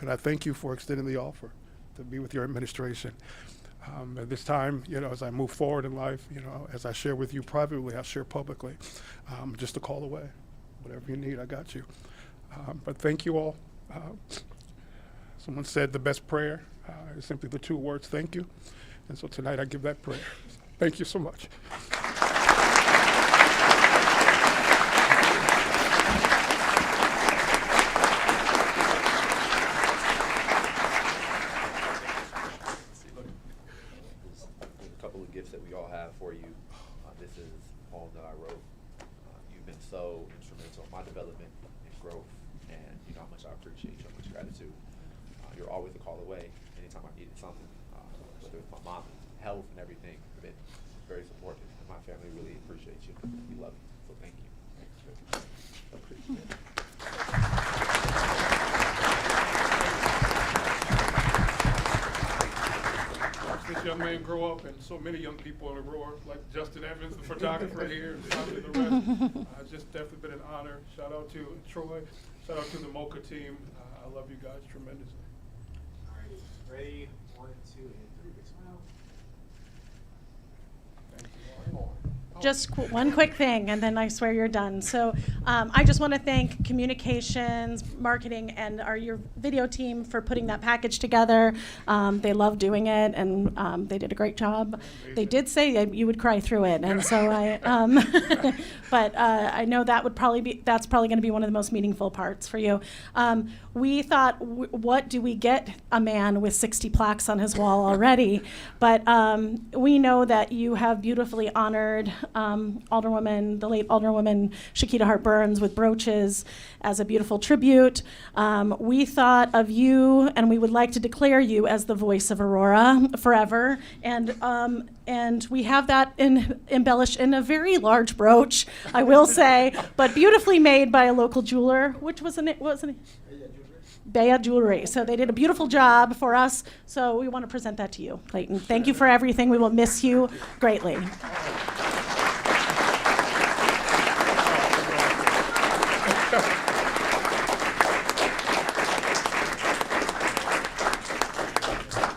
And I thank you for extending the offer to be with your administration. At this time, as I move forward in life, as I share with you privately, I share publicly. Just a call away. Whatever you need, I got you. But thank you all. Someone said the best prayer is simply the 2 words, thank you. And so tonight I give that prayer. Thank you so much. Gifts that we all have for you. This is a poem that I wrote. You've been so instrumental in my development and growth, and you know how much I appreciate you, how much gratitude. You're always a call away anytime I needed something, whether it's my mom's health and everything. You've been very supportive, and my family really appreciates you. We love you, so thank you. Appreciate it. This young man grow up, and so many young people in Aurora, like Justin Evans, the photographer here, and the rest. It's just definitely been an honor. Shout out to Troy. Shout out to the MoCA team. I love you guys tremendously. All right, ready? 1, 2, and 3. Big smile. Thank you. One more. Just one quick thing, and then I swear you're done. So I just want to thank communications, marketing, and your video team for putting that package together. They love doing it, and they did a great job. They did say you would cry through it, and so but I know that's probably going to be one of the most meaningful parts for you. We thought, what do we get a man with 60 plaques on his wall already? But we know that you have beautifully honored the late Alderwoman Shakita Hart Burns with brooches as a beautiful tribute. We thought of you, and we would like to declare you as the voice of Aurora forever. And we have that embellished in a very large brooch, I will say, but beautifully made by a local jeweler. Which was it? Bea Jewelry. So they did a beautiful job for us. So we want to present that to you, Clayton. Thank you for everything. We will miss you greatly.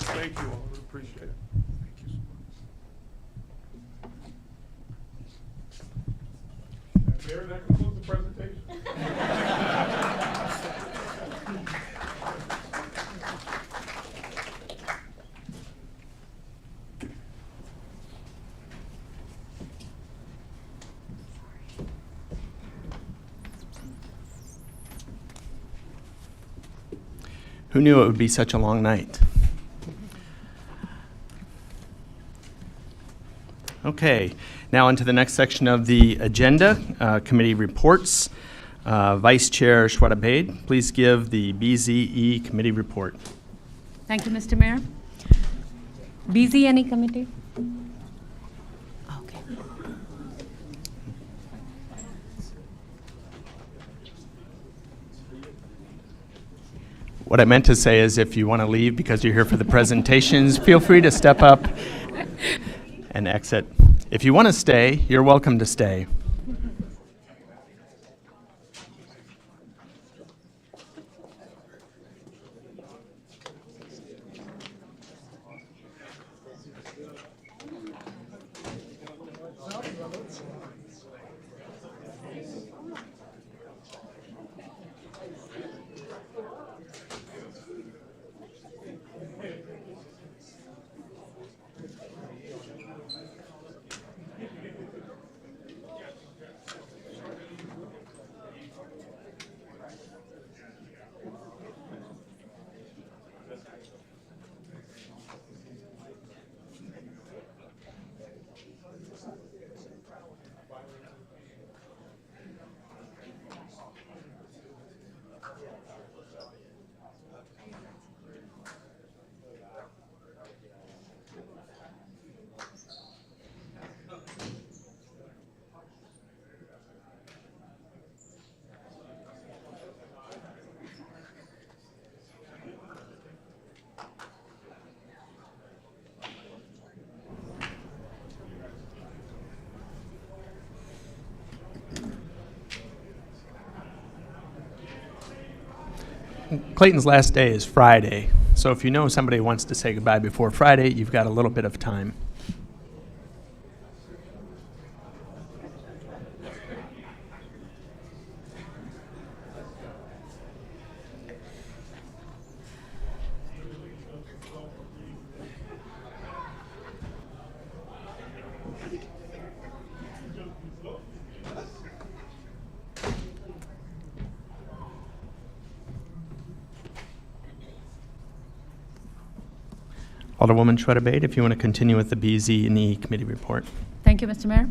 Thank you all. I appreciate it. Thank you so much. Mayor, that concludes the presentation. Who knew it would be such a long night? Okay, now on to the next section of the agenda, committee reports. Vice Chair Schwartabade, please give the BZE committee report. Thank you, Mr. Mayor. BZE committee? Okay. What I meant to say is if you want to leave because you're here for the presentations, feel free to step up and exit. If you want to stay, you're welcome to stay. Clayton's last day is Friday, so if you know somebody wants to say goodbye before Friday, you've got a little bit of time. Alderwoman Schroeder-Bade, if you want to continue with the BZ&E committee report. Thank you, Mr. Mayor.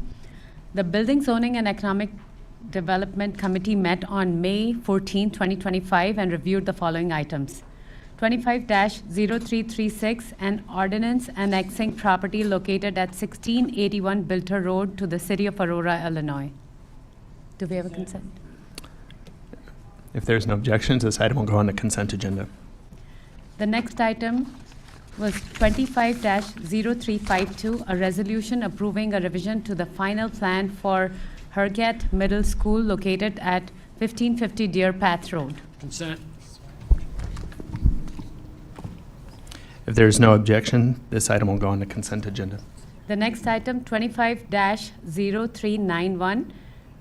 The Building, Zoning, and Economic Development Committee met on May 14, 2025, and reviewed the following items. 25-0336, an ordinance annexing property located at 1681 Bilter Road to the city of Aurora, Illinois. Do we have a consent? If there's no objections, this item will go on the consent agenda. The next item was 25-0352, a resolution approving a revision to the final plan for Herget Middle School located at 1550 Deer Path Road. Consent. If there's no objection, this item will go on the consent agenda. The next item, 25-0391,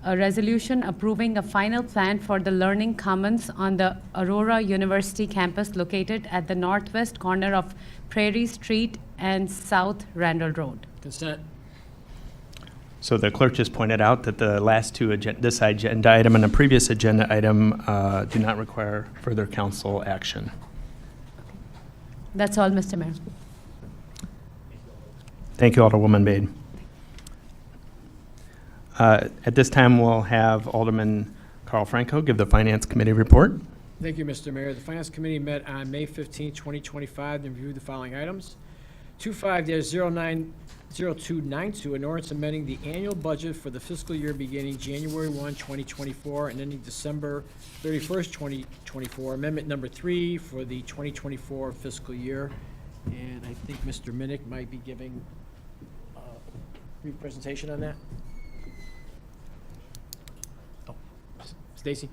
a resolution approving a final plan for the Learning Commons on the Aurora University campus located at the northwest corner of Prairie Street and South Randall Road. Consent. So the clerk just pointed out that the last two, this agenda item and the previous agenda item do not require further council action. That's all, Mr. Mayor. Thank you, Alderwoman Bade. At this time, we'll have Alderman Carl Franco give the Finance Committee report. Thank you, Mr. Mayor. The Finance Committee met on May 15, 2025, and reviewed the following items. 25-0292, an ordinance amending the annual budget for the fiscal year beginning January 1, 2024, and ending December 31st, 2024. Amendment number 3 for the 2024 fiscal year. And I think Mr. Minnick might be giving a brief presentation on that. Oh, Stacy.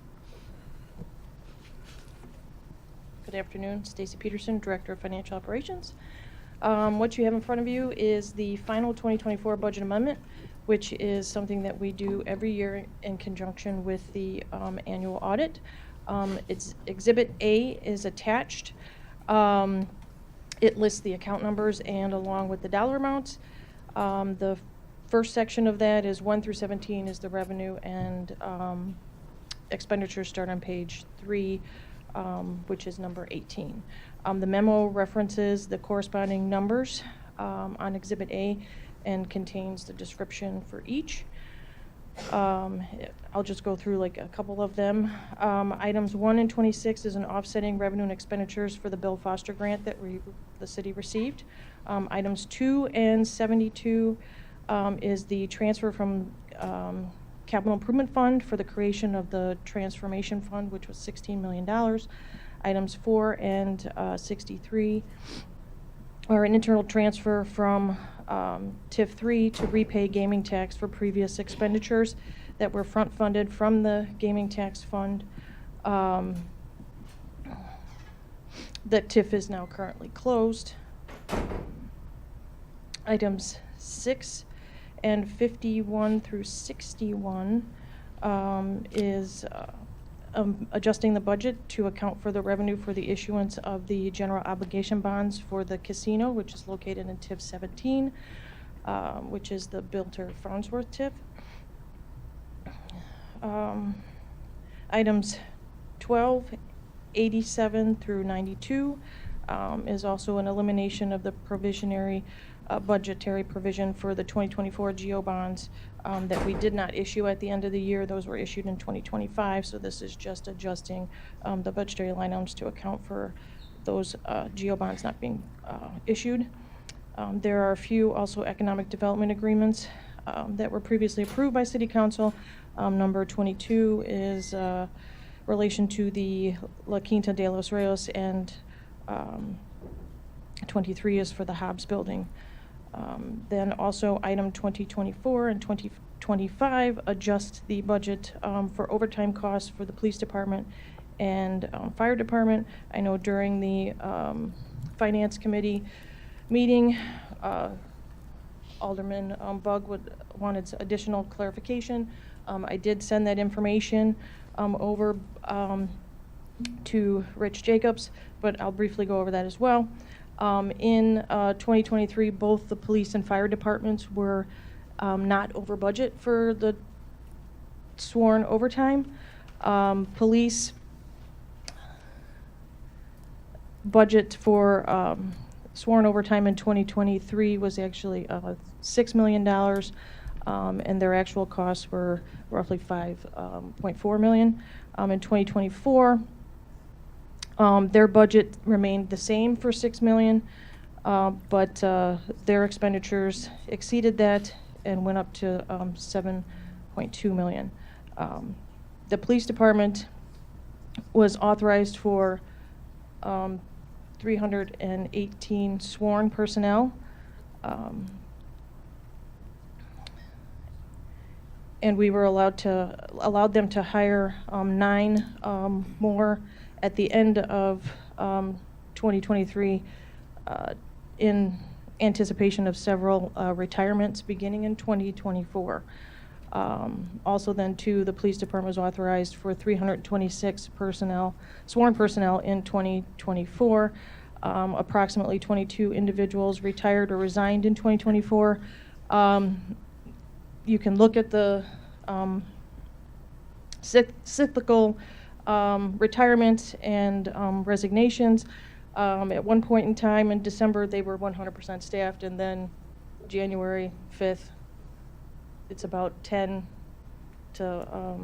Good afternoon, Stacy Peterson, Director of Financial Operations. What you have in front of you is the final 2024 budget amendment, which is something that we do every year in conjunction with the annual audit. It's Exhibit A is attached. It lists the account numbers and along with the dollar amounts. The first section of that is 1 through 17 is the revenue, and expenditures start on page 3. Which is number 18. The memo references the corresponding numbers on Exhibit A and contains the description for each. I'll just go through like a couple of them. Items 1 and 26 is an offsetting revenue and expenditures for the Bill Foster grant that the city received. Items 2 and 72 is the transfer from Capital Improvement Fund for the creation of the Transformation Fund, which was $16 million. Items 4 and 63 are an internal transfer from TIF 3 to repay gaming tax for previous expenditures that were front-funded from the gaming tax fund. That TIF is now currently closed. Items 6 and 51 through 61 is adjusting the budget to account for the revenue for the issuance of the general obligation bonds for the casino, which is located in TIF 17, which is the Bilter Farnsworth TIF. Items 12, 87 through 92 is also an elimination of the provisionary budgetary provision for the 2024 GO bonds that we did not issue at the end of the year. Those were issued in 2025, so this is just adjusting the budgetary line items to account for those GO bonds not being issued. There are a few also economic development agreements that were previously approved by City Council. Number 22 is relation to the La Quinta de los Reyes, and 23 is for the Hobbs building. Then also item 2024 and 2025 adjust the budget for overtime costs for the police department and Fire Department. I know during the Finance Committee meeting, Alderman Bug wanted additional clarification. I did send that information over to Rich Jacobs, but I'll briefly go over that as well. In 2023, both the police and fire departments were not over budget for the sworn overtime. Police budget for sworn overtime in 2023 was actually $6 million, and their actual costs were roughly $5.4 million. In 2024, their budget remained the same for $6 million, but their expenditures exceeded that and went up to $7.2 million. The police department was authorized for 318 sworn personnel, and we were allowed them to hire 9 more at the end of 2023 in anticipation of several retirements beginning in 2024. Also then too, the police department was authorized for 326 sworn personnel in 2024. Approximately 22 individuals retired or resigned in 2024. You can look at the cyclical retirements and resignations. At one point in time in December, they were 100% staffed, and then January 5th, it's about 10 to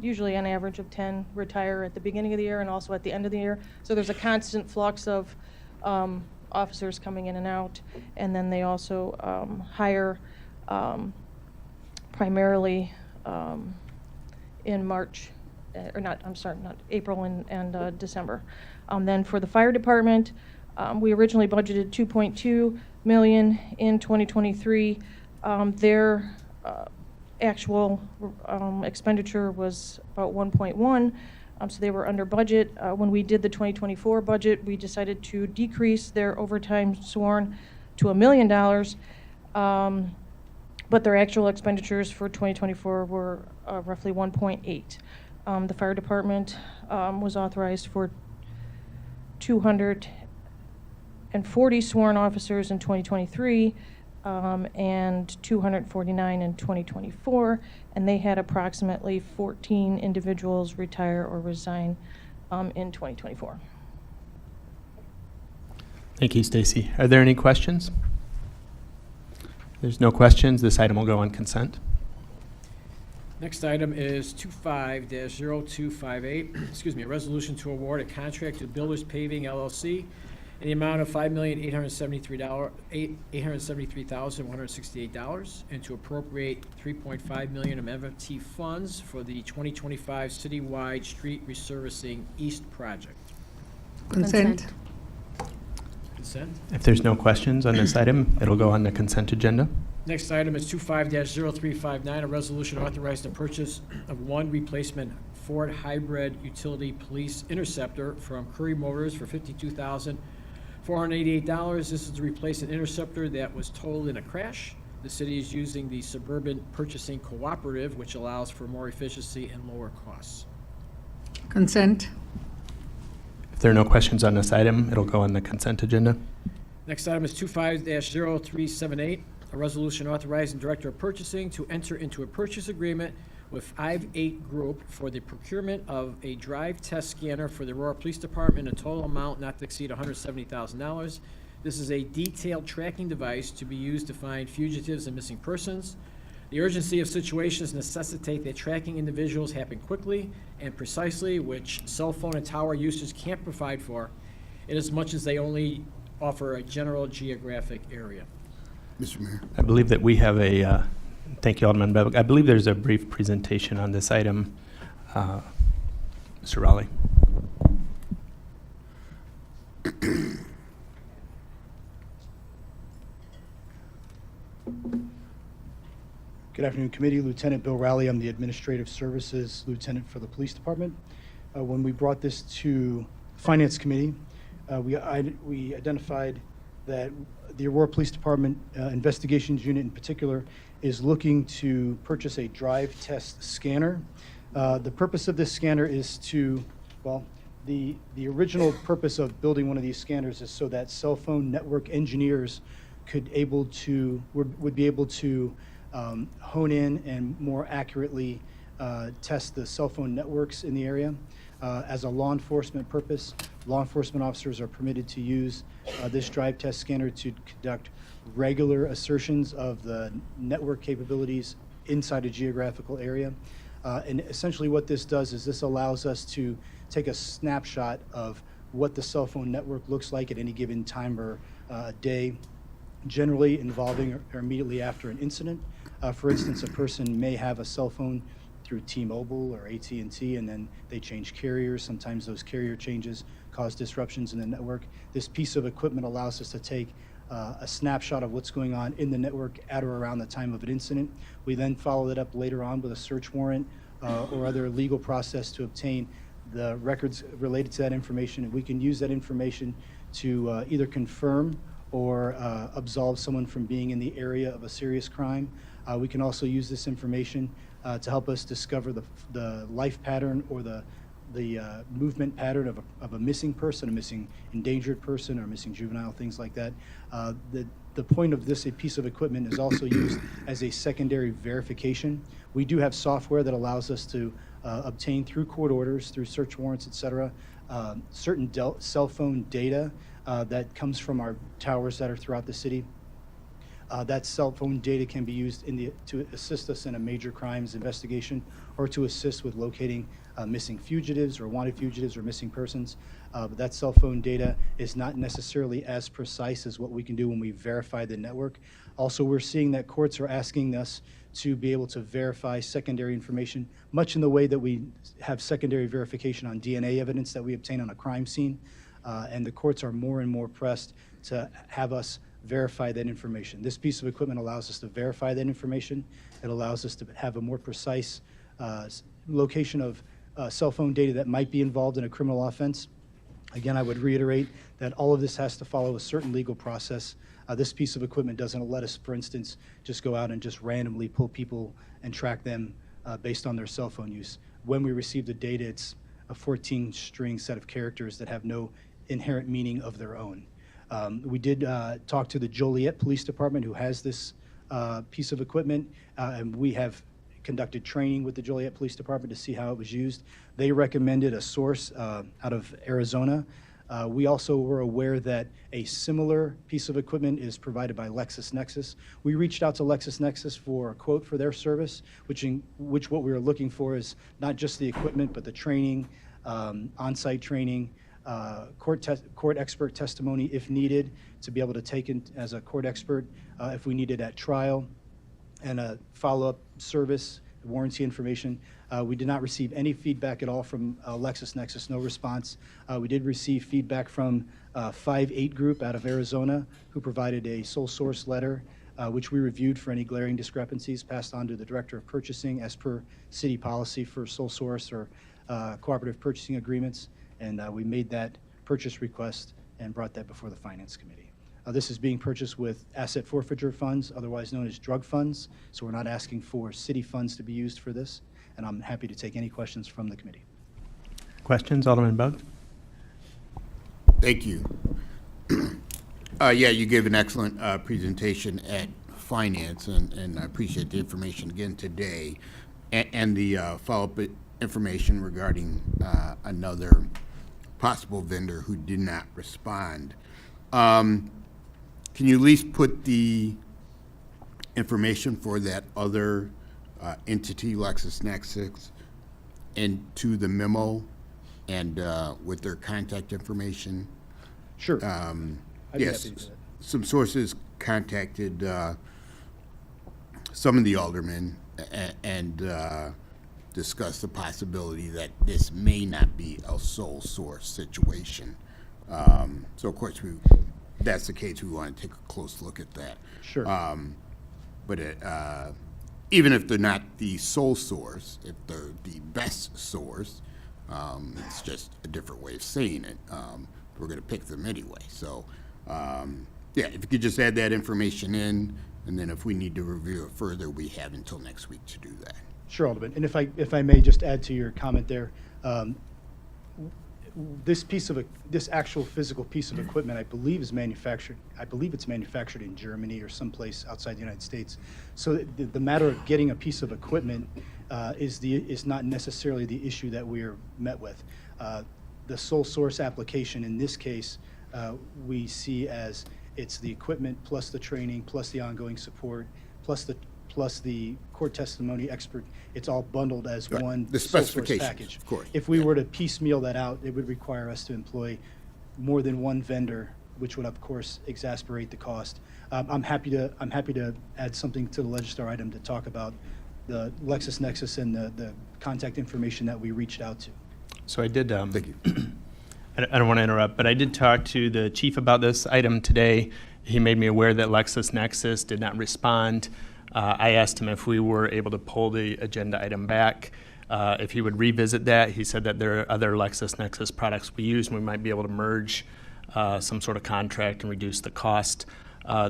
usually an average of 10 retire at the beginning of the year and also at the end of the year. So there's a constant flux of officers coming in and out, and then they also hire primarily in March, not April and December. Then for the fire department, we originally budgeted $2.2 million in 2023. Their actual expenditure was about 1.1, so they were under budget. When we did the 2024 budget, we decided to decrease their overtime sworn to $1 million, but their actual expenditures for 2024 were roughly 1.8. The fire department was authorized for 240 sworn officers in 2023, and 249 in 2024, and they had approximately 14 individuals retire or resign in 2024. Thank you, Stacy. Are there any questions? There's no questions. This item will go on consent. Next item is 25-0258, excuse me, a resolution to award a contract to Builders Paving LLC in the amount of $5,873,168 and to appropriate $3.5 million of MFT funds for the 2025 citywide street resurfacing East project. Consent. Consent. If there's no questions on this item, it'll go on the consent agenda. Next item is 25-0359, a resolution authorizing the purchase of one replacement Ford hybrid utility police interceptor from Curry Motors for $52,488. This is to replace an interceptor that was totaled in a crash. The city is using the Suburban Purchasing Cooperative, which allows for more efficiency and lower costs. Consent. If there are no questions on this item, it'll go on the consent agenda. Next item is 25-0378, a resolution authorizing Director of Purchasing to enter into a purchase agreement with 5-8 Group for the procurement of a drive test scanner for the Aurora Police Department, a total amount not to exceed $170,000. This is a detailed tracking device to be used to find fugitives and missing persons. The urgency of situations necessitate that tracking individuals happen quickly and precisely, which cell phone and tower usage can't provide for, inasmuch as they only offer a general geographic area. Mr. Mayor. I believe that we have a, thank you, Alderman Bevick. I believe there's a brief presentation on this item. Mr. Raleigh. Good afternoon, committee. Lieutenant Bill Rowley. I'm the Administrative Services Lieutenant for the Police Department. When we brought this to Finance Committee, we identified that the Aurora Police Department Investigations Unit in particular is looking to purchase a drive test scanner. The purpose of this scanner is to, well, the original purpose of building one of these scanners is so that cell phone network engineers would be able to hone in and more accurately test the cell phone networks in the area. As a law enforcement purpose, law enforcement officers are permitted to use this drive test scanner to conduct regular assertions of the network capabilities inside a geographical area. And essentially what this does is this allows us to take a snapshot of what the cell phone network looks like at any given time or day, generally involving or immediately after an incident. For instance, a person may have a cell phone through T-Mobile or AT&T, and then they change carriers. Sometimes those carrier changes cause disruptions in the network. This piece of equipment allows us to take a snapshot of what's going on in the network at or around the time of an incident. We then follow it up later on with a search warrant or other legal process to obtain the records related to that information, and we can use that information to either confirm or absolve someone from being in the area of a serious crime. We can also use this information to help us discover the life pattern or the movement pattern of a missing person, a missing endangered person, or a missing juvenile, things like that. The point of this piece of equipment is also used as a secondary verification. We do have software that allows us to obtain through court orders, through search warrants, et cetera, certain cell phone data that comes from our towers that are throughout the city. That cell phone data can be used to assist us in a major crimes investigation or to assist with locating missing fugitives or wanted fugitives or missing persons. But that cell phone data is not necessarily as precise as what we can do when we verify the network. Also, we're seeing that courts are asking us to be able to verify secondary information, much in the way that we have secondary verification on DNA evidence that we obtain on a crime scene. And the courts are more and more pressed to have us verify that information. This piece of equipment allows us to verify that information. It allows us to have a more precise location of cell phone data that might be involved in a criminal offense. Again, I would reiterate that all of this has to follow a certain legal process. This piece of equipment doesn't let us, for instance, just go out and just randomly pull people and track them based on their cell phone use. When we receive the data, it's a 14-string set of characters that have no inherent meaning of their own. We did talk to the Joliet Police Department, who has this piece of equipment, and we have conducted training with the Joliet Police Department to see how it was used. They recommended a source out of Arizona. We also were aware that a similar piece of equipment is provided by LexisNexis. We reached out to LexisNexis for a quote for their service, which what we were looking for is not just the equipment, but the training, on-site training, court expert testimony if needed, to be able to take it as a court expert if we needed at trial, and a follow-up service, warranty information. We did not receive any feedback at all from LexisNexis, no response. We did receive feedback from 5-8 Group out of Arizona, who provided a sole source letter, which we reviewed for any glaring discrepancies, passed on to the Director of Purchasing as per city policy for sole source or cooperative purchasing agreements. And we made that purchase request and brought that before the Finance Committee. This is being purchased with asset forfeiture funds, otherwise known as drug funds, so we're not asking for city funds to be used for this, and I'm happy to take any questions from the committee. Questions, Alderman Buggs? Thank you. Yeah, you gave an excellent presentation at Finance, and I appreciate the information again today, and the follow-up information regarding another possible vendor who did not respond. Can you at least put the information for that other entity, LexisNexis, into the memo and with their contact information? Sure. Yes, some sources contacted some of the aldermen and discussed the possibility that this may not be a sole source situation. So of course, that's the case. We want to take a close look at that. Sure. But even if they're not the sole source, if they're the best source, it's just a different way of saying it. We're going to pick them anyway. So, yeah, if you could just add that information in, and then if we need to review it further, we have until next week to do that. Sure, Alderman. And if I may just add to your comment there, this actual physical piece of equipment, I believe it's manufactured in Germany or someplace outside the United States. So the matter of getting a piece of equipment is not necessarily the issue that we are met with. The sole source application in this case, we see as it's the equipment plus the training plus the ongoing support plus the court testimony expert. It's all bundled as Right. one The sole source specifications, package. of course. If we were to piecemeal that out, it would require us to employ more than one vendor, which would of course exasperate the cost. I'm happy to add something to the Legistar item to talk about the LexisNexis and the contact information that we reached out to. So I did, Thank you. I don't want to interrupt, but I did talk to the chief about this item today. He made me aware that LexisNexis did not respond. I asked him if we were able to pull the agenda item back, if he would revisit that. He said that there are other LexisNexis products we use, and we might be able to merge some sort of contract and reduce the cost.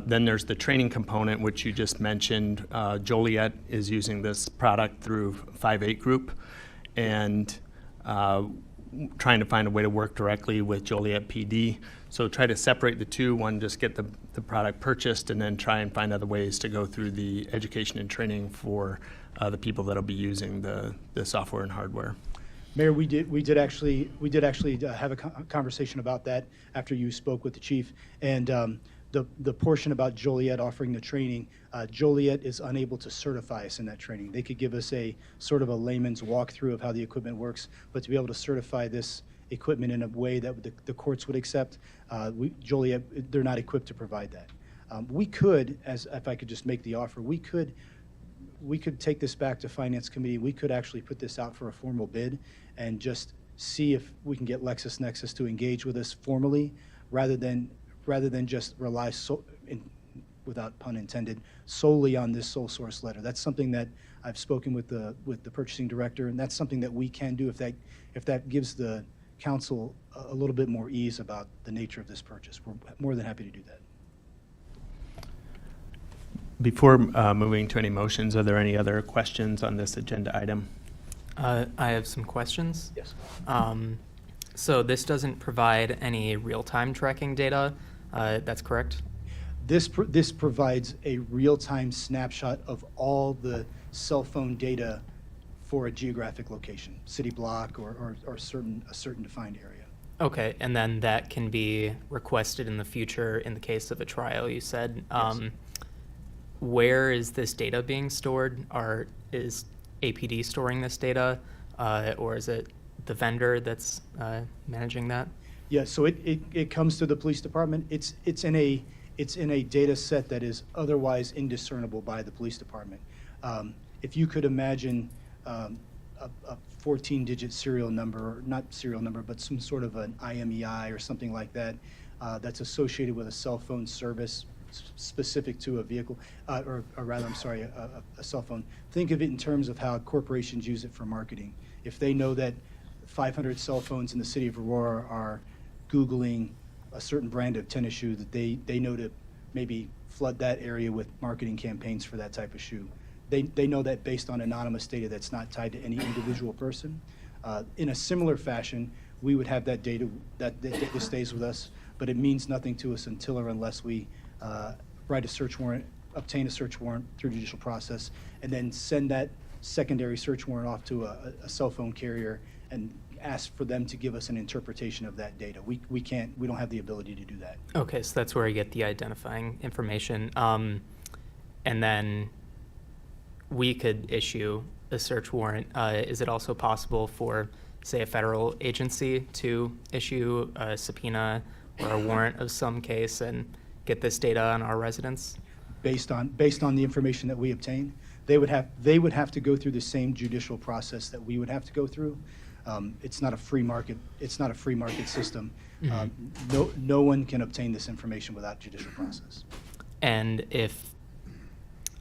Then there's the training component, which you just mentioned. Joliet is using this product through 5-8 Group, and trying to find a way to work directly with Joliet PD. So try to separate the two. One, just get the product purchased, and then try and find other ways to go through the education and training for the people that'll be using the software and hardware. Mayor, we did actually have a conversation about that after you spoke with the chief, and the portion about Joliet offering the training, Joliet is unable to certify us in that training. They could give us a sort of a layman's walkthrough of how the equipment works, but to be able to certify this equipment in a way that the courts would accept, Joliet, they're not equipped to provide that. We could, if I could just make the offer, we could take this back to Finance Committee. We could actually put this out for a formal bid and just see if we can get LexisNexis to engage with us formally, rather than just rely, without pun intended, solely on this sole source letter. That's something that I've spoken with the purchasing director, and that's something that we can do if that gives the council a little bit more ease about the nature of this purchase. We're more than happy to do that. Before moving to any motions, are there any other questions on this agenda item? I have some questions. Yes. So this doesn't provide any real-time tracking data, that's correct? This provides a real-time snapshot of all the cell phone data for a geographic location, city block or a certain defined area. Okay, and then that can be requested in the future in the case of a trial, you said. Yes. Where is this data being stored? Is APD storing this data, or is it the vendor that's managing that? Yeah, so it comes to the police department. It's in a data set that is otherwise indiscernible by the police department. If you could imagine a 14-digit serial number, or not serial number, but some sort of an IMEI or something like that, that's associated with a cell phone service specific to a vehicle, or rather, I'm sorry, a cell phone. Think of it in terms of how corporations use it for marketing. If they know that 500 cell phones in the city of Aurora are Googling a certain brand of tennis shoe, that they know to maybe flood that area with marketing campaigns for that type of shoe. They know that based on anonymous data that's not tied to any individual person. In a similar fashion, we would have that data, that data stays with us, but it means nothing to us until or unless we write a search warrant, obtain a search warrant through judicial process, and then send that secondary search warrant off to a cell phone carrier and ask for them to give us an interpretation of that data. We don't have the ability to do that. Okay, so that's where I get the identifying information. And then we could issue a search warrant. Is it also possible for, say, a federal agency to issue a subpoena or a warrant of some case and get this data on our residents? Based on the information that we obtain, they would have to go through the same judicial process that we would have to go through. It's not a free market. It's not a free market system. Mm-hmm. No one can obtain this information without judicial process. And if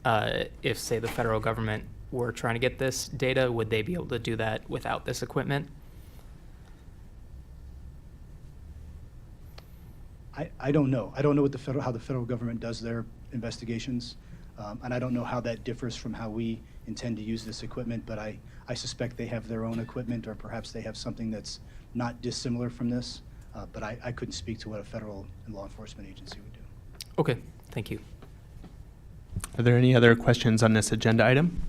if, say, the federal government were trying to get this data, would they be able to do that without this equipment? I don't know. I don't know what how the federal government does their investigations, and I don't know how that differs from how we intend to use this equipment, but I suspect they have their own equipment, or perhaps they have something that's not dissimilar from this, but I couldn't speak to what a federal and law enforcement agency would do. Okay, thank you. Are there any other questions on this agenda item?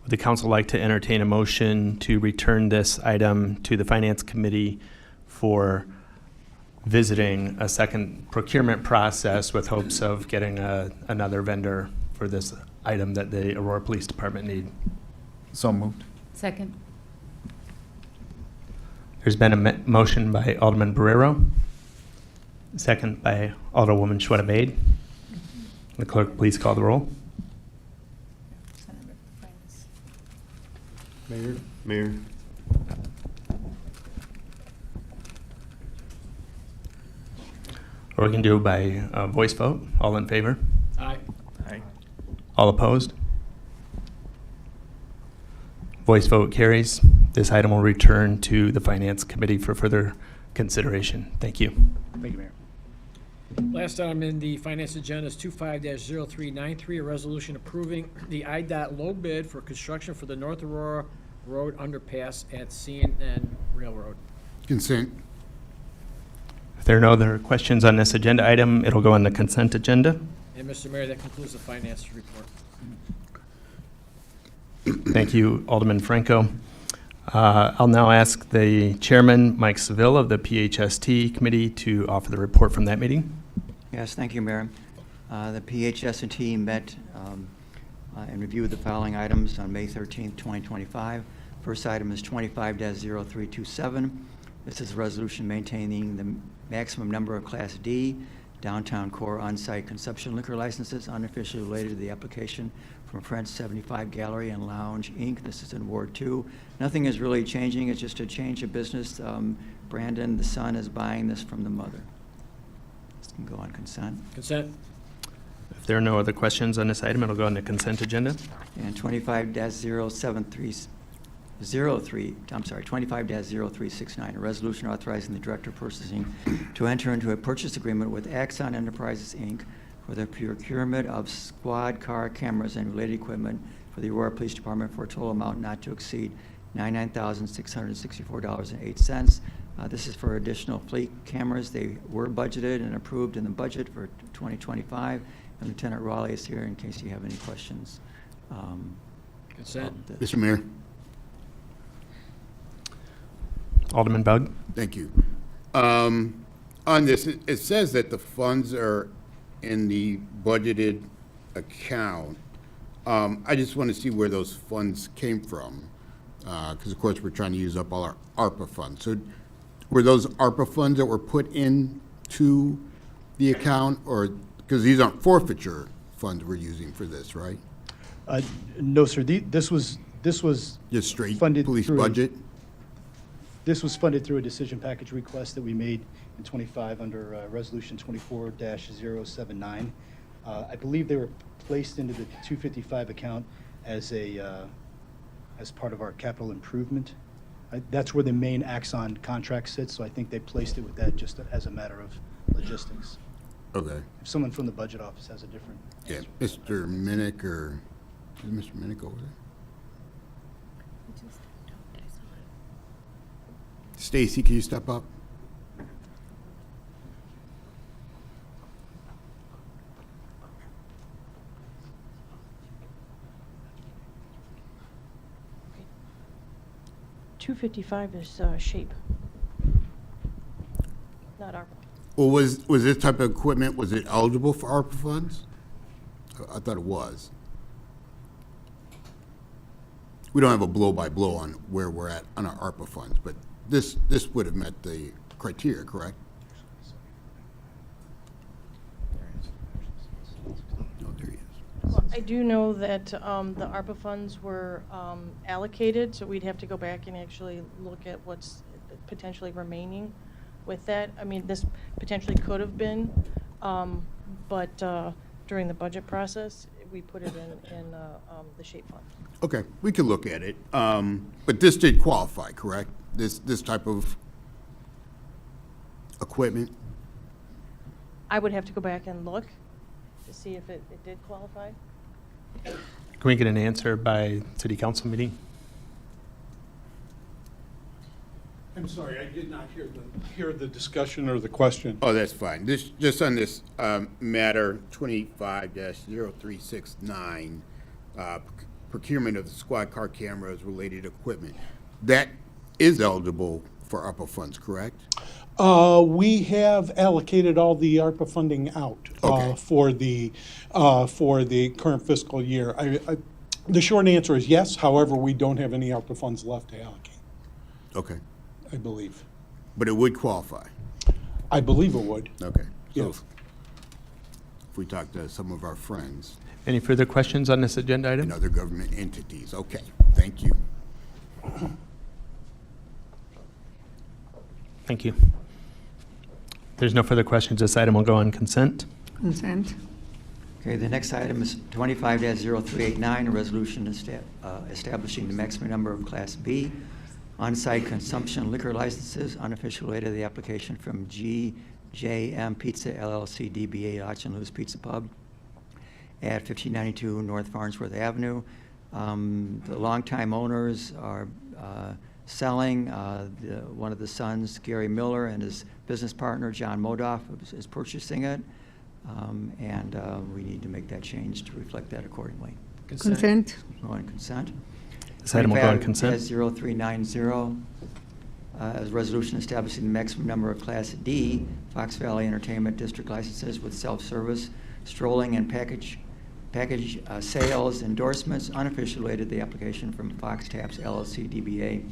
Would the council like to entertain a motion to return this item to the Finance Committee for visiting a second procurement process with hopes of getting another vendor for this item that the Aurora Police Department need? So moved. Second. There's been a motion by Alderman Barrero, second by Alderwoman Schweda-Bade. The clerk, please call the roll. Mayor. Or we can do by voice vote. All in favor? Aye. Aye. All opposed? Voice vote carries. This item will return to the Finance Committee for further consideration. Thank you. Thank you, Mayor. Last item in the finance agenda is 25-0393, a resolution approving the IDOT low bid for construction for the North Aurora Road underpass at CNN Railroad. Consent. If there are no other questions on this agenda item, it'll go on the consent agenda. And Mr. Mayor, that concludes the finance report. Thank you, Alderman Franco. I'll now ask the chairman, Mike Seville of the PHST committee, to offer the report from that meeting. Yes, thank you, Mayor. The PHST met and reviewed the following items on May 13th, 2025. First item is 25-0327. This is a resolution maintaining the maximum number of Class D downtown core on-site consumption liquor licenses unofficially related to the application from French 75 Gallery and Lounge, Inc. This is in Ward 2. Nothing is really changing. It's just a change of business. Brandon, the son, is buying this from the mother. This can go on consent. Consent. If there are no other questions on this item, it'll go on the consent agenda. And 25-0369, a resolution authorizing the Director of Purchasing to enter into a purchase agreement with Axon Enterprises, Inc. for the procurement of squad car cameras and related equipment for the Aurora Police Department for a total amount not to exceed $99,664.08. This is for additional fleet cameras. They were budgeted and approved in the budget for 2025. And Lieutenant Raleigh is here in case you have any questions. Consent. Mr. Mayor. Alderman Bug. Thank you. On this, it says that the funds are in the budgeted account. I just want to see where those funds came from, because of course we're trying to use up all our ARPA funds. So were those ARPA funds that were put into the account, or because these aren't forfeiture funds we're using for this, right? No, sir. This was Just straight funded police through budget? This was funded through a decision package request that we made in 25 under Resolution 24-079. I believe they were placed into the 255 account as part of our capital improvement. That's where the main Axon contract sits, so I think they placed it with that just as a matter of logistics. Okay. If someone from the budget office has a different Yeah, answer. Mr. Minnick, or is Mr. Minnick over there? Stacy, can you step up? $255 is shape, not ARPA. Well, was this type of equipment, was it eligible for ARPA funds? I thought it was. We don't have a blow-by-blow on where we're at on our ARPA funds, but this would have met the criteria, correct? No, there he is. Well, I do know that the ARPA funds were allocated, so we'd have to go back and actually look at what's potentially remaining with that. I mean, this potentially could have been, but during the budget process, we put it in the shape fund. Okay, we can look at it. But this did qualify, correct? This type of equipment? I would have to go back and look to see if it did qualify. Can we get an answer by city council meeting? I'm sorry, I did not hear the discussion or the question. Oh, that's fine. Just on this matter 25-0369, procurement of the squad car cameras related equipment, that is eligible for ARPA funds, correct? We have allocated all the ARPA funding out for the current fiscal year. The short answer is yes. However, we don't have any ARPA funds left to allocate. Okay. I believe. But it would qualify? I believe it would. Okay. So Yes. if we talk to some of our friends Any further questions on this agenda item? and other government entities, okay, thank you. Thank you. There's no further questions. This item will go on consent. Consent. Okay, the next item is 25-0389, a resolution establishing the maximum number of Class B on-site consumption liquor licenses, unofficial date of the application from GJM Pizza LLC DBA Lodge and Lou's Pizza Pub at 1592 North Farnsworth Avenue. The longtime owners are selling. One of the sons, Gary Miller, and his business partner, John Modoff, is purchasing it. And we need to make that change to reflect that accordingly. Consent. Go on consent. This item will go on consent. 0390, as a resolution establishing the maximum number of Class D Fox Valley Entertainment District licenses with self-service, strolling, and package sales endorsements, unofficial related the application from Fox Taps LLC DBA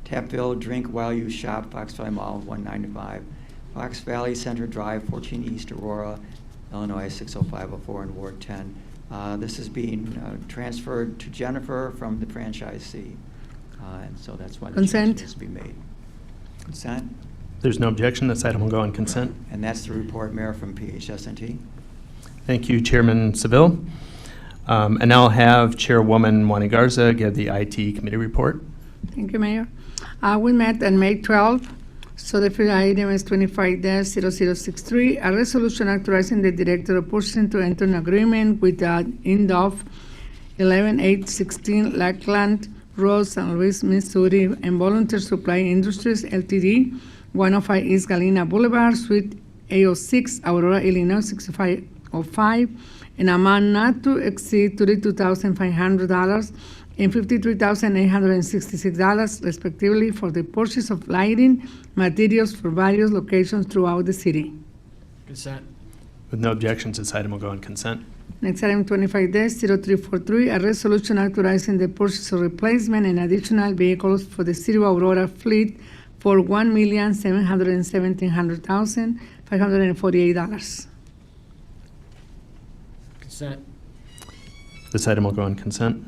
Tapville Drink While You Shop, Fox Valley Mall, 195, Fox Valley Center Drive, 14 East Aurora, Illinois, 60504 in Ward 10. This is being transferred to Jennifer from the franchisee, and so that's why the change Consent. needs to be made. Consent, There's no objection. This item will go on consent. and that's the report, Mayor, from PHS&T. Thank you, Chairman Seville. And now I'll have Chairwoman Juana Garza give the IT committee report. Thank you, Mayor. We met on May 12th. So the first item is 25-0063, a resolution authorizing the Director of Purchasing to enter an agreement with INDOF 11816 Lackland Road, San Luis, Missouri, and Volunteer Supply Industries Ltd., 105 East Galena Boulevard, Suite A06, Aurora, Illinois, 6505, an amount not to exceed $32,500 and $53,866 respectively for the purchase of lighting materials for various locations throughout the city. Consent. With no objections, this item will go on consent. Next item 25-0343, a resolution authorizing the purchase of replacement and additional vehicles for the City of Aurora fleet for $1,717,548. Consent. This item will go on consent.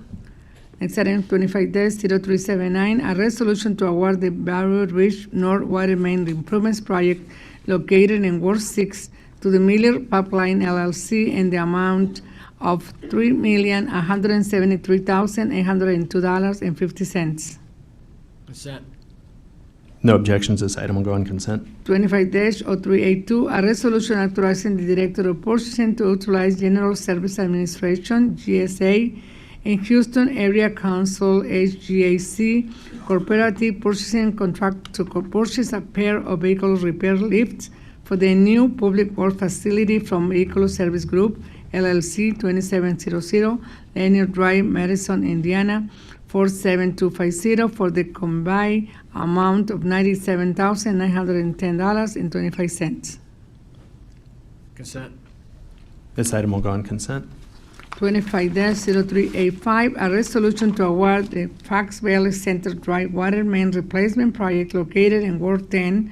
Next item 25-0379, a resolution to award the Barrow Ridge North Water Main Improvements Project located in Ward 6 to the Miller Pipeline LLC in the amount of $3,173,802.50. Consent. No objections, this item will go on consent. 25-0382, a resolution authorizing the Director of Purchasing to utilize General Service Administration, GSA, and Houston Area Council, HGAC, cooperative purchasing contract to purchase a pair of vehicle repair lifts for the new public work facility from Vehicular Service Group, LLC, 2700 Linear Drive, Madison, Indiana, 47250 for the combined amount of $97,910.25. Consent. This item will go on consent. 25-0385, a resolution to award the Fox Valley Center Drive Water Main Replacement Project located in Ward 10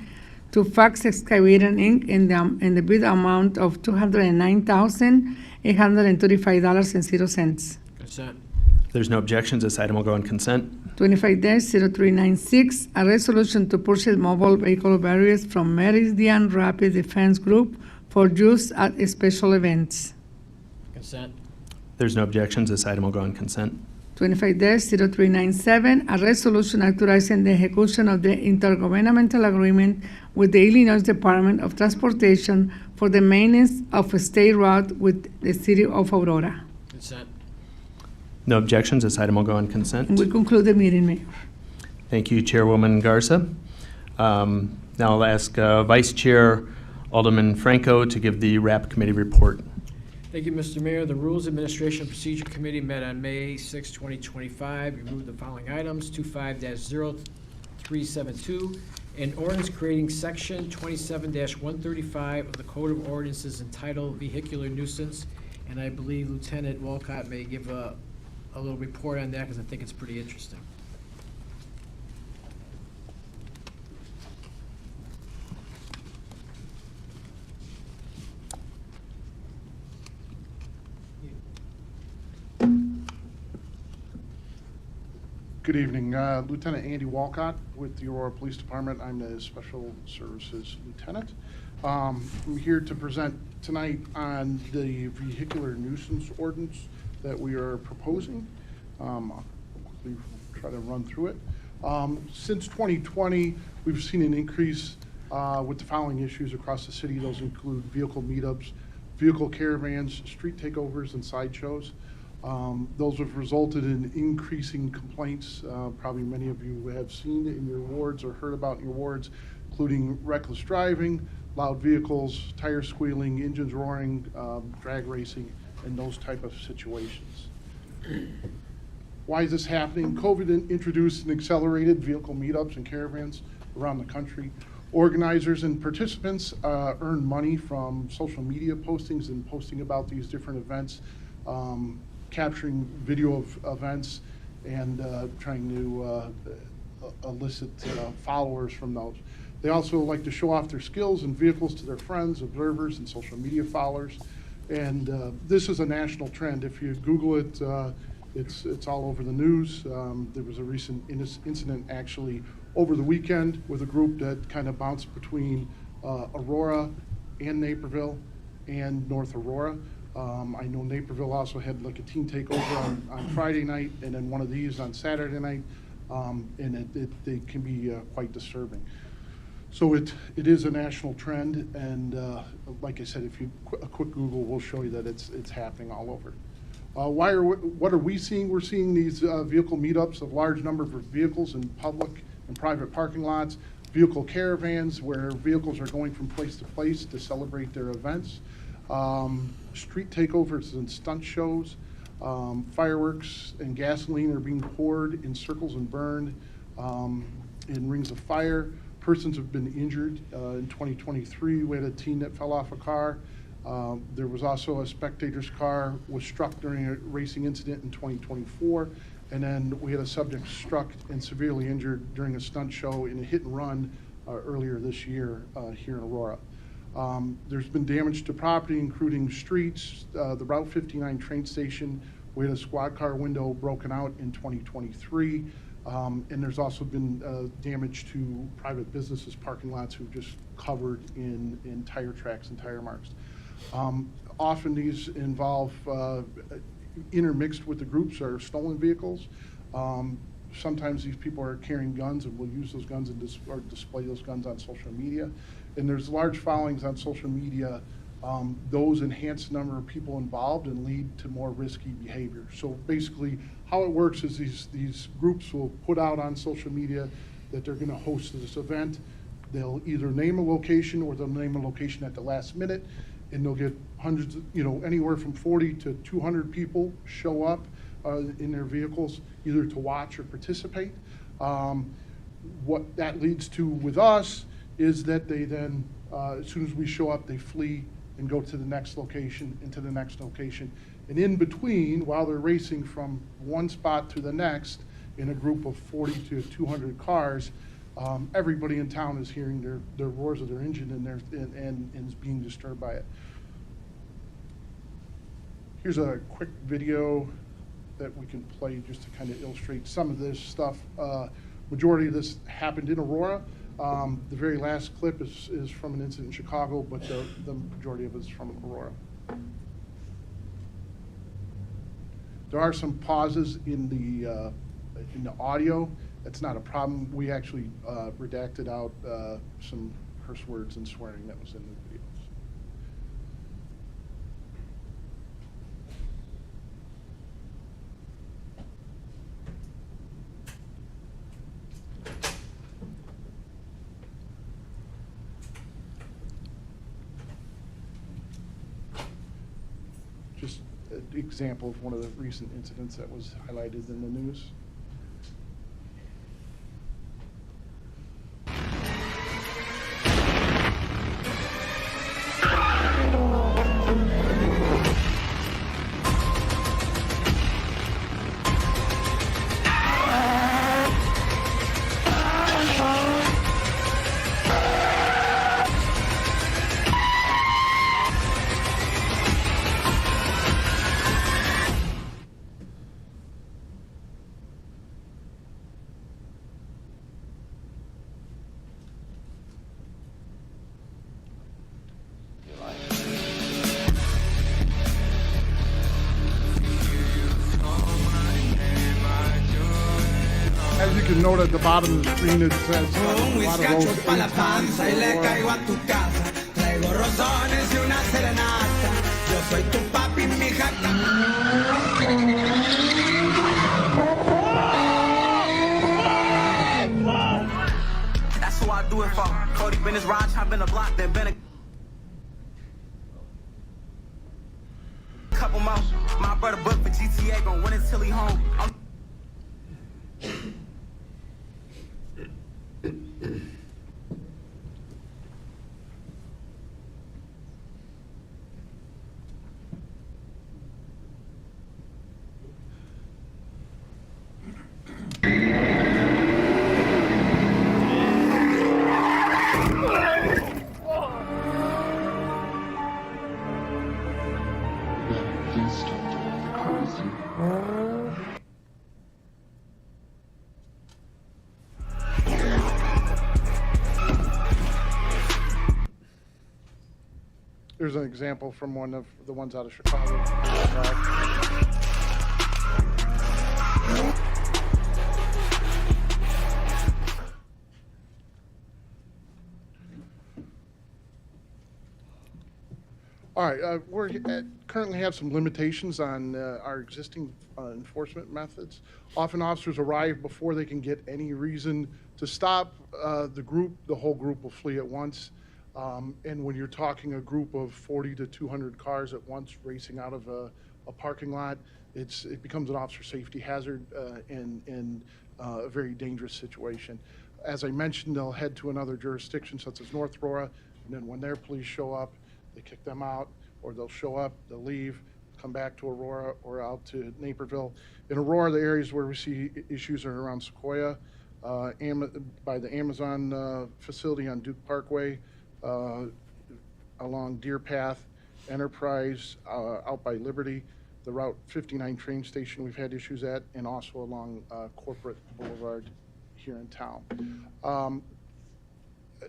to Fox Excavator Inc. in the bid amount of $209,835.00. Consent. There's no objections, this item will go on consent. 25-0396, a resolution to purchase mobile vehicle barriers from Meridian Rapid Defense Group for use at special events. Consent. There's no objections. This item will go on consent. 25-0397, a resolution authorizing the execution of the intergovernmental agreement with the Illinois Department of Transportation for the maintenance of a state route with the city of Aurora. Consent. No objections. This item will go on consent. And we conclude the meeting, Mayor. Thank you, Chairwoman Garza. Now I'll ask Vice Chair Alderman Franco to give the RAP Committee report. Thank you, Mr. Mayor. The Rules Administration Procedure Committee met on May 6, 2025. Removed the following items: 25-0372, an ordinance creating Section 27-135 of the Code of Ordinances entitled Vehicular Nuisance. And I believe Lieutenant Walcott may give a little report on that because I think it's pretty interesting. Good evening. Lieutenant Andy Walcott with the Aurora Police Department. I'm the Special Services Lieutenant. I'm here to present tonight on the vehicular nuisance ordinance that we are proposing. I'll quickly try to run through it. Since 2020, we've seen an increase with the following issues across the city. Those include vehicle meetups, vehicle caravans, street takeovers, and sideshows. Those have resulted in increasing complaints, probably many of you have seen in your wards or heard about in your wards, including reckless driving, loud vehicles, tire squealing, engines roaring, drag racing, and those type of situations. Why is this happening? COVID introduced and accelerated vehicle meetups and caravans around the country. Organizers and participants earn money from social media postings and posting about these different events, capturing video of events and trying to elicit followers from those. They also like to show off their skills and vehicles to their friends, observers, and social media followers. And this is a national trend. If you Google it, it's all over the news. There was a recent incident actually over the weekend with a group that kind of bounced between Aurora and Naperville and North Aurora. I know Naperville also had like a teen takeover on Friday night and then one of these on Saturday night, and it can be quite disturbing. So it is a national trend, and like I said, if you a quick Google will show you that it's happening all over. What are we seeing? We're seeing these vehicle meetups of large number of vehicles in public and private parking lots, vehicle caravans where vehicles are going from place to place to celebrate their events, street takeovers and stunt shows, fireworks and gasoline are being poured in circles and burned in rings of fire. Persons have been injured. In 2023, we had a teen that fell off a car. There was also a spectator's car was struck during a racing incident in 2024. And then we had a subject struck and severely injured during a stunt show in a hit and run earlier this year here in Aurora. There's been damage to property, including streets, the Route 59 train station. We had a squad car window broken out in 2023. And there's also been damage to private businesses' parking lots who've just covered in tire tracks and tire marks. Often these involve intermixed with the groups are stolen vehicles. Sometimes these people are carrying guns and will use those guns and or display those guns on social media. And there's large followings on social media. Those enhance the number of people involved and lead to more risky behavior. So basically how it works is these groups will put out on social media that they're gonna host this event. They'll either name a location or they'll name a location at the last minute, and they'll get hundreds, anywhere from 40 to 200 people show up in their vehicles, either to watch or participate. What that leads to with us is that they then, as soon as we show up, they flee and go to the next location, into the next location. And in between, while they're racing from one spot to the next in a group of 40 to 200 cars, everybody in town is hearing their roars of their engine and is being disturbed by it. Here's a quick video that we can play just to kind of illustrate some of this stuff. Majority of this happened in Aurora. The very last clip is from an incident in Chicago, but the majority of it is from Aurora. There are some pauses in the audio. That's not a problem. We actually redacted out some curse words and swearing that was in the videos. Just an example of one of the recent incidents that was highlighted in the news. As you can note at the bottom of the screen, it says a lot of those 8 times Aurora. Traigo rosones y una serenata. Yo soy tu papi, mi That's who I do it for. Cody been his ride, I've been a block, then been a couple more. My brother booked for GTA, gon' win it till he home. Here's an example from one of the ones out of Chicago. All right, we currently have some limitations on our existing enforcement methods. Often officers arrive before they can get any reason to stop the whole group will flee at once. And when you're talking a group of 40 to 200 cars at once racing out of a parking lot, it becomes an officer safety hazard and a very dangerous situation. As I mentioned, they'll head to another jurisdiction such as North Aurora, and then when their police show up, they kick them out, or they'll show up, they'll leave, come back to Aurora or out to Naperville. In Aurora, the areas where we see issues are around Sequoia, by the Amazon facility on Duke Parkway, along Deer Path, Enterprise, out by Liberty, the Route 59 train station we've had issues at, and also along Corporate Boulevard here in town.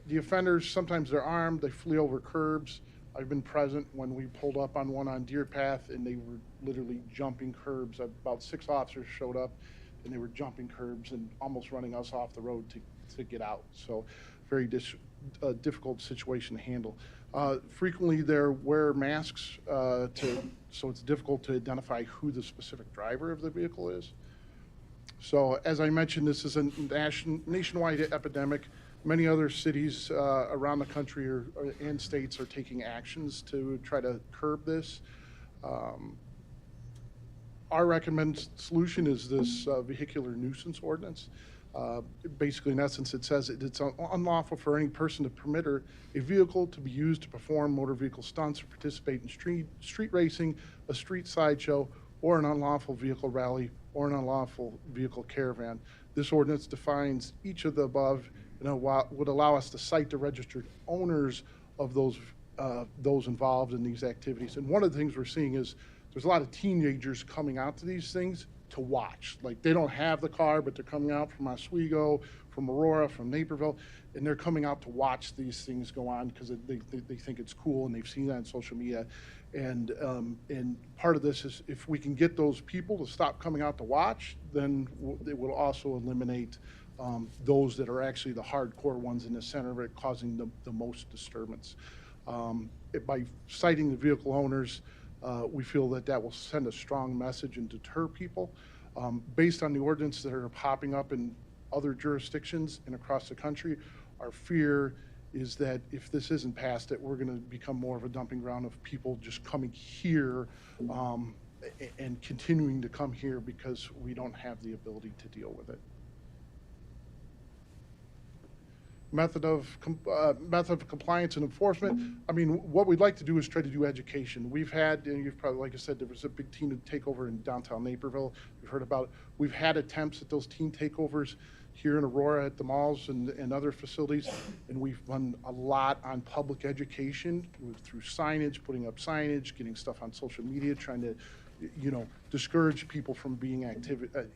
The offenders, sometimes they're armed, they flee over curbs. I've been present when we pulled up on one on Deer Path and they were literally jumping curbs. About 6 officers showed up and they were jumping curbs and almost running us off the road to get out. So very difficult situation to handle. Frequently they wear masks so it's difficult to identify who the specific driver of the vehicle is. So as I mentioned, this is a nationwide epidemic. Many other cities around the country and states are taking actions to try to curb this. Our recommended solution is this vehicular nuisance ordinance. Basically, in essence, it says it's unlawful for any person to permit a vehicle to be used to perform motor vehicle stunts or participate in street racing, a street sideshow, or an unlawful vehicle rally, or an unlawful vehicle caravan. This ordinance defines each of the above and would allow us to cite the registered owners of those involved in these activities. And one of the things we're seeing is there's a lot of teenagers coming out to these things to watch. Like, they don't have the car, but they're coming out from Oswego from Aurora, from Naperville, and they're coming out to watch these things go on because they think it's cool and they've seen it on social media. And part of this is if we can get those people to stop coming out to watch, then it will also eliminate those that are actually the hardcore ones in the center of it, causing the most disturbance. By citing the vehicle owners, we feel that will send a strong message and deter people. Based on the ordinances that are popping up in other jurisdictions and across the country, our fear is that if this isn't passed, that we're going to become more of a dumping ground of people just coming here and continuing to come here because we don't have the ability to deal with it. Method of compliance and enforcement. I mean, what we'd like to do is try to do education. We've had, and you've probably, like I said, there was a big teen takeover in downtown Naperville. We've heard about it. We've had attempts at those teen takeovers here in Aurora at the malls and other facilities, and we've done a lot on public education through signage, putting up signage, getting stuff on social media, trying to, discourage people from being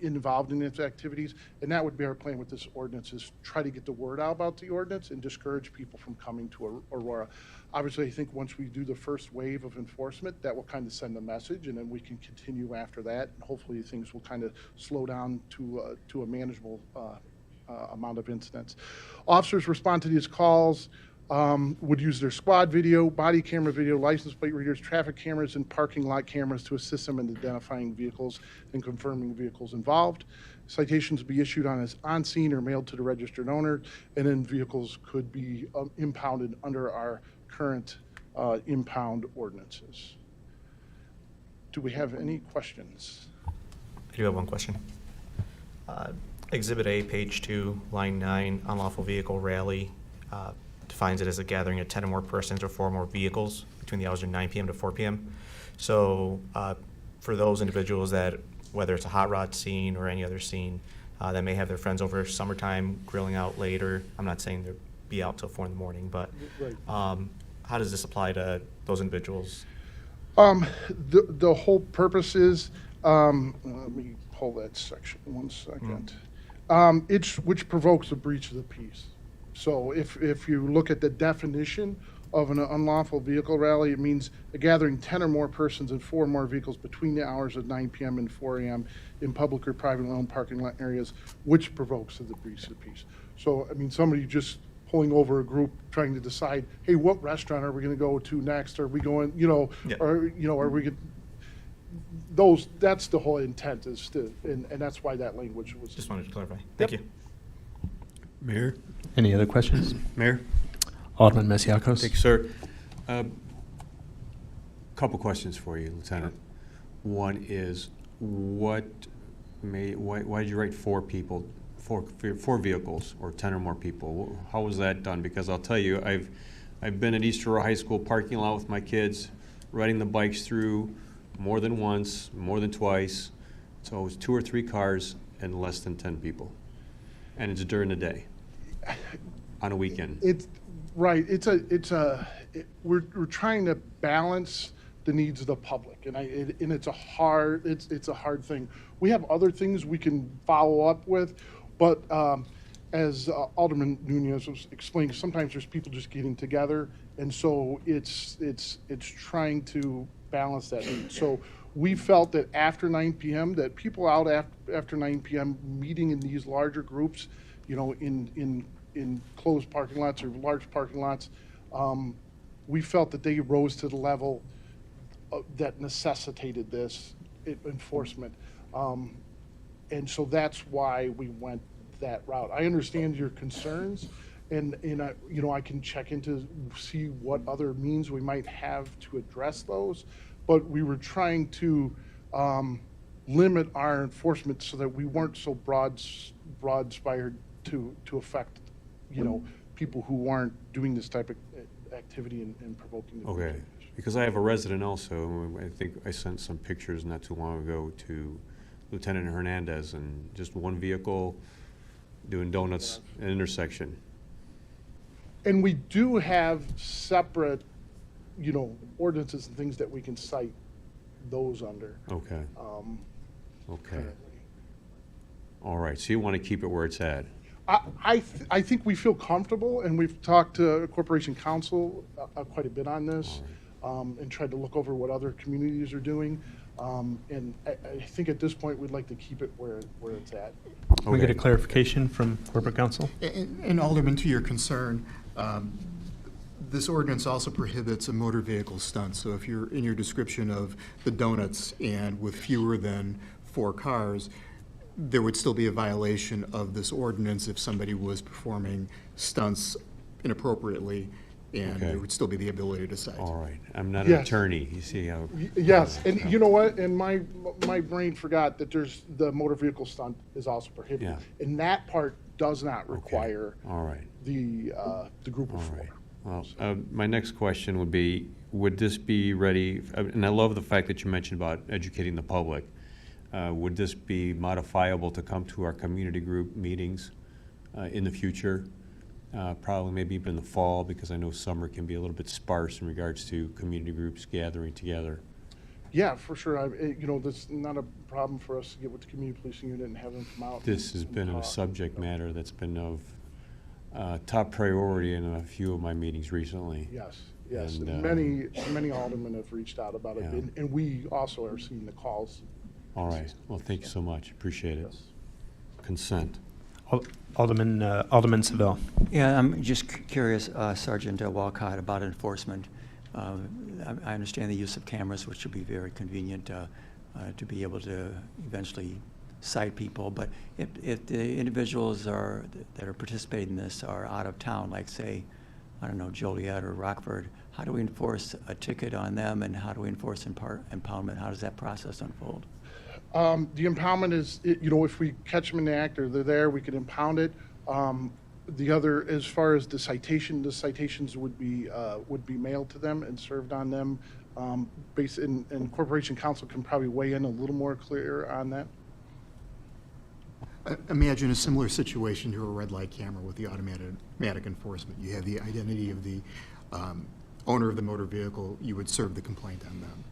involved in its activities. And that would be our plan with this ordinance, is try to get the word out about the ordinance and discourage people from coming to Aurora. Obviously, I think once we do the first wave of enforcement, that will kind of send a message, and then we can continue after that. And hopefully things will kind of slow down to a manageable amount of incidents. Officers respond to these calls, would use their squad video, body camera video, license plate readers, traffic cameras, and parking lot cameras to assist them in identifying vehicles and confirming vehicles involved. Citations be issued on scene or mailed to the registered owner, and then vehicles could be impounded under our current impound ordinances. Do we have any questions? I do have one question. Exhibit A, page 2, line 9, unlawful vehicle rally defines it as a gathering of 10 or more persons or 4 or more vehicles between the hours of 9 p.m. to 4 p.m. So for those individuals that, whether it's a hot rod scene or any other scene, that may have their friends over summertime grilling out later, I'm not saying they'll be out till 4 in the morning, but Right. How does this apply to those individuals? The whole purpose is, let me pull that section 1 second. It's which provokes a breach of the peace. So if you look at the definition of an unlawful vehicle rally, it means a gathering 10 or more persons and 4 or more vehicles between the hours of 9 p.m. and 4 a.m. in public or privately owned parking lot areas, which provokes the breach of the peace. So, I mean, somebody just pulling over a group trying to decide, hey, what restaurant are we going to go to next? Are we going, are we going that's the whole intent, is to, and that's why that language was. Just wanted to clarify. Thank you. Mayor? Any other questions? Mayor? Alderman Masiacos. Thank you, sir. Couple questions for you, Lieutenant. One is, why did you write 4 people, 4 vehicles, or 10 or more people? How was that done? Because I'll tell you, I've been at East Aurora High School parking lot with my kids, riding the bikes through more than once, more than twice. So it was 2 or 3 cars and less than 10 people. And it's during the day, on a weekend. It's right. We're trying to balance the needs of the public, and it's a hard thing. We have other things we can follow up with, but as Alderman Nunez was explaining, sometimes there's people just getting together, and so it's trying to balance that need. So we felt that after 9 p.m., that people out after 9 p.m. meeting in these larger groups, in closed parking lots or large parking lots, we felt that they rose to the level that necessitated this enforcement. And so that's why we went that route. I understand your concerns, and I can check into see what other means we might have to address those, but we were trying to limit our enforcement so that we weren't so broad-spired to affect, people who aren't doing this type of activity and provoking the Okay, because I have a resident also. I think I sent some pictures not too long ago to Lieutenant Hernandez, and just one vehicle doing donuts at an intersection. And we do have separate, ordinances and things that we can cite those under. Okay. Okay. All right, so you want to keep it where it's at? I think we feel comfortable, and we've talked to Corporation Counsel quite a bit on this, and tried to look over what other communities are doing. And I think at this point, we'd like to keep it where it's at. Can we get a clarification from corporate counsel? And Alderman, to your concern, this ordinance also prohibits a motor vehicle stunt. So if you're in your description of the donuts and with fewer than 4 cars, there would still be a violation of this ordinance if somebody was performing stunts inappropriately, and Okay. there would still be the ability to cite. All right. I'm not an Yes. attorney. You see how. Yes, and you know what? And my brain forgot that the motor vehicle stunt is also prohibited. Yeah. And that part does not require All right. the group of 4. Well, my next question would be, would this be ready, and I love the fact that you mentioned about educating the public. Would this be modifiable to come to our community group meetings in the future? Probably maybe even in the fall, because I know summer can be a little bit sparse in regards to community groups gathering together. Yeah, for sure. That's not a problem for us to get with the community policing unit and have them come out. This has been a subject matter that's been of top priority in a few of my meetings recently. Yes, yes. And, many aldermen have reached out about it, and we also are seeing the calls. All right. Well, thank you so much. Appreciate it. Consent. Alderman Seville. Yeah, I'm just curious, Sergeant Walcott, about enforcement. I understand the use of cameras, which would be very convenient to be able to eventually cite people. But if the individuals that are participating in this are out of town, like say, I don't know, Joliet or Rockford, how do we enforce a ticket on them, and how do we enforce impoundment? How does that process unfold? The impoundment is, if we catch them in the act or they're there, we could impound it. The other, as far as the citations would be mailed to them and served on them. And Corporation Counsel can probably weigh in a little more clear on that. Imagine a similar situation to a red light camera with the automatic enforcement. You have the identity of the owner of the motor vehicle. You would serve the complaint on them.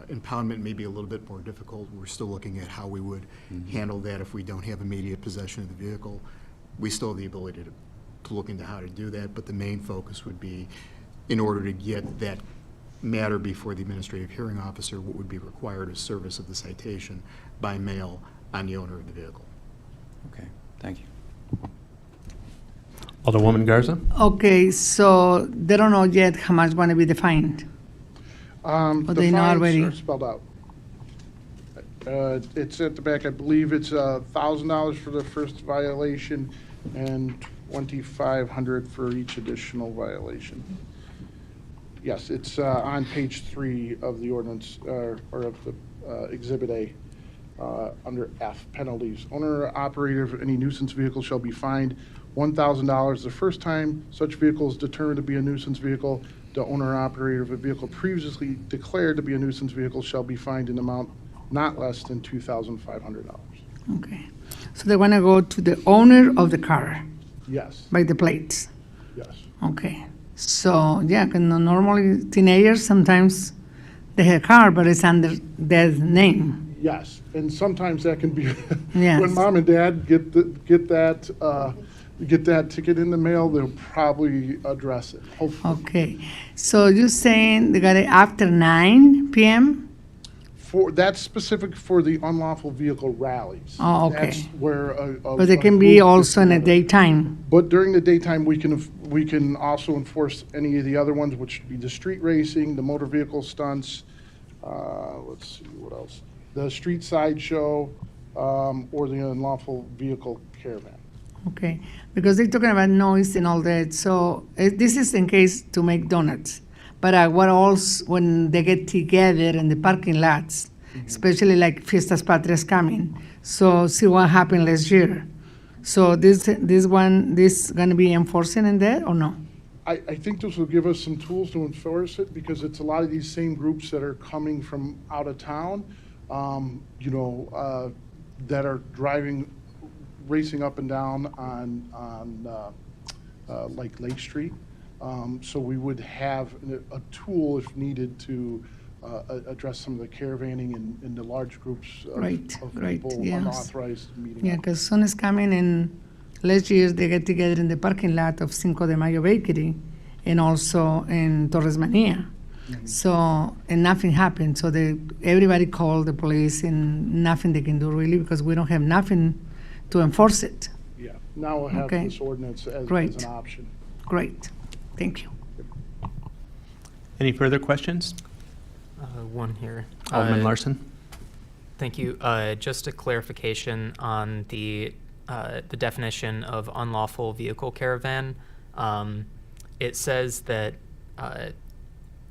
Impoundment may be a little bit more difficult. We're still looking at how we would handle that if we don't have immediate possession of the vehicle. We still have the ability to look into how to do that, but the main focus would be, in order to get that matter before the administrative hearing officer, what would be required is service of the citation by mail on the owner of the vehicle. Okay, thank you. Alderwoman Garza. Okay, so they don't know yet how much going to be the fine. The they know fines already? are spelled out. It's at the back. I believe it's $1,000 for the first violation and $2,500 for each additional violation. Yes, it's on page 3 of the ordinance, or of the Exhibit A, under F, penalties. Owner or operator of any nuisance vehicle shall be fined $1,000 the first time such vehicle is determined to be a nuisance vehicle. The owner or operator of a vehicle previously declared to be a nuisance vehicle shall be fined an amount not less than $2,500. Okay. So they want to go to the owner of the car Yes, by the plates. yes. Okay. So, yeah, 'cause normally teenagers, sometimes they have a car, but it's under their name. Yes, and sometimes that can be, Yes. when mom and dad get that ticket in the mail, they'll probably address it, hopefully. Okay. So you're saying they got it after 9 p.m.? That's specific for the unlawful vehicle rallies. Oh, okay. That's where But they can be also in the daytime. But during the daytime, we can also enforce any of the other ones, which would be the street racing, the motor vehicle stunts, let's see, what else? The street sideshow, or the unlawful vehicle caravan. Okay. Because they're talking about noise and all that. So this is in case to make donuts. But what else when they get together in the parking lots, especially like Fiestas Patrias coming. So see what happened last year. So this gonna be enforcing in there or no? I think this will give us some tools to enforce it, because it's a lot of these same groups that are coming from out of town, that are racing up and down on like Lake Street. So we would have a tool if needed to address some of the caravanning and the large groups of Right, people, yes. unauthorized meeting. Yeah, because sun is coming and Last year, they get together in the parking lot of Cinco de Mayo Bakery and also in Torres Mania. So, and nothing happened. So everybody called the police and nothing they can do really because we don't have nothing to enforce it. Yeah, now we'll have Okay. this ordinance as Great. an option. Great. Thank you. Any further questions? One here. Alderman Larson? Thank you. Just a clarification on the definition of unlawful vehicle caravan. It says that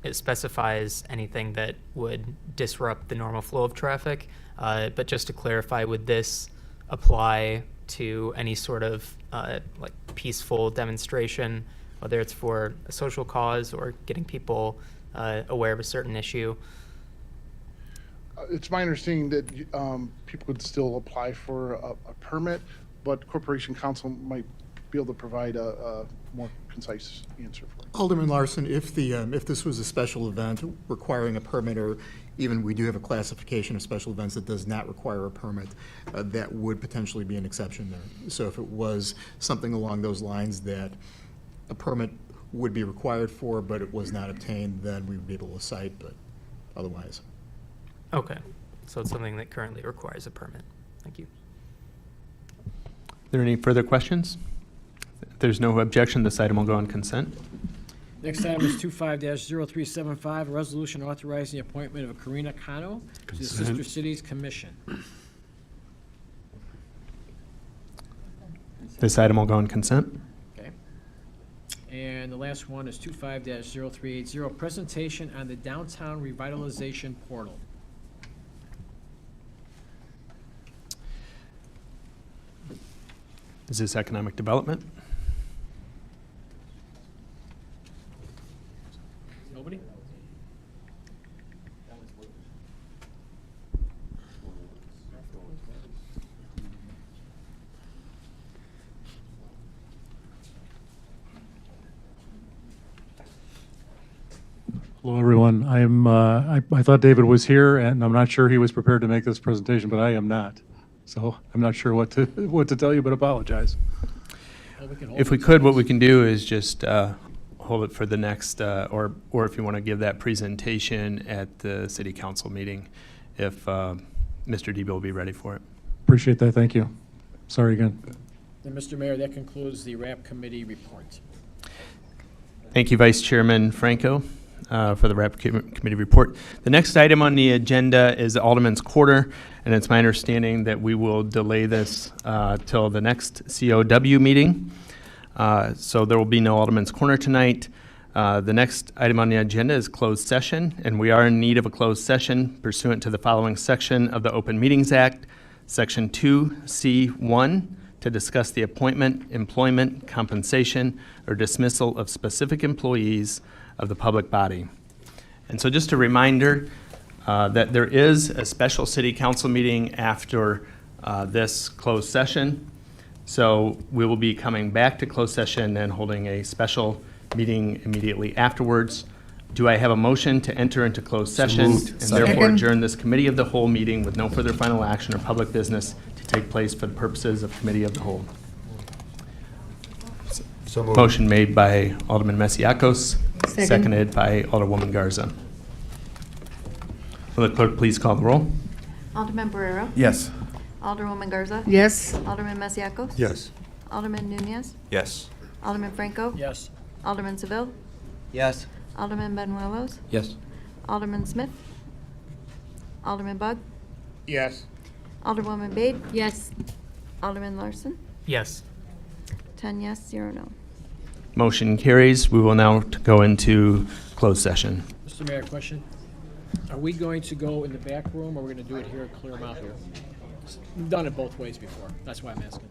it specifies anything that would disrupt the normal flow of traffic. But just to clarify, would this apply to any sort of like peaceful demonstration, whether it's for a social cause or getting people aware of a certain issue? It's my understanding that people could still apply for a permit, but Corporation Counsel might be able to provide a more concise answer for it. Alderman Larson, if this was a special event requiring a permit, or even we do have a classification of special events that does not require a permit, that would potentially be an exception there. So if it was something along those lines that a permit would be required for, but it was not obtained, then we would be able to cite, but otherwise. Okay, so it's something that currently requires a permit. Thank you. Are there any further questions? If there's no objection, this item will go on consent. Next item is 25-0375, a resolution authorizing the appointment of Karina Cano to the Sister Consent. Cities Commission. This item will go on consent. Okay. And the last one is 25-0380, presentation on the downtown revitalization portal. Is this economic development? Nobody? Hello, everyone. I thought David was here, and I'm not sure he was prepared to make this presentation, but I am not. So I'm not sure what to tell you, but apologize. Well, we can hold If we it. could, what we can do is just hold it for the next, or if you want to give that presentation at the city council meeting, if Mr. Debo will be ready for it. Appreciate that. Thank you. Sorry again. Then, Mr. Mayor, that concludes the RAP committee report. Thank you, Vice Chairman Franco, for the RAP Committee report. The next item on the agenda is the Alderman's Quarter, and it's my understanding that we will delay this till the next COW meeting. So there will be no Alderman's Corner tonight. The next item on the agenda is closed session, and we are in need of a closed session pursuant to the following section of the Open Meetings Act, Section 2C1, to discuss the appointment, employment, compensation, or dismissal of specific employees of the public body. And so just a reminder that there is a special city council meeting after this closed session. So we will be coming back to closed session and holding a special meeting immediately afterwards. Do I have a motion to enter into closed session and therefore adjourn this committee of the whole meeting with no further final action or public business to take place for the purposes of committee of the whole? So moved. Motion made by Alderman Mesiacos, Second. seconded by Alderwoman Garza. Will the clerk please call the roll? Alderman Barrero? Yes. Alderwoman Garza? Yes. Alderman Masiacos? Yes. Alderman Nunez? Yes. Alderman Franco? Yes. Alderman Seville? Yes. Alderman Benuelos? Yes. Alderman Smith? Alderman Bug? Yes. Alderwoman Bade? Yes. Alderman Larson? Yes. 10 yes, 0 no. Motion carries. We will now go into closed session. Mr. Mayor, question. Are we going to go in the back room, or are we going to do it here, clear them out here? We've done it both ways before. That's why I'm asking.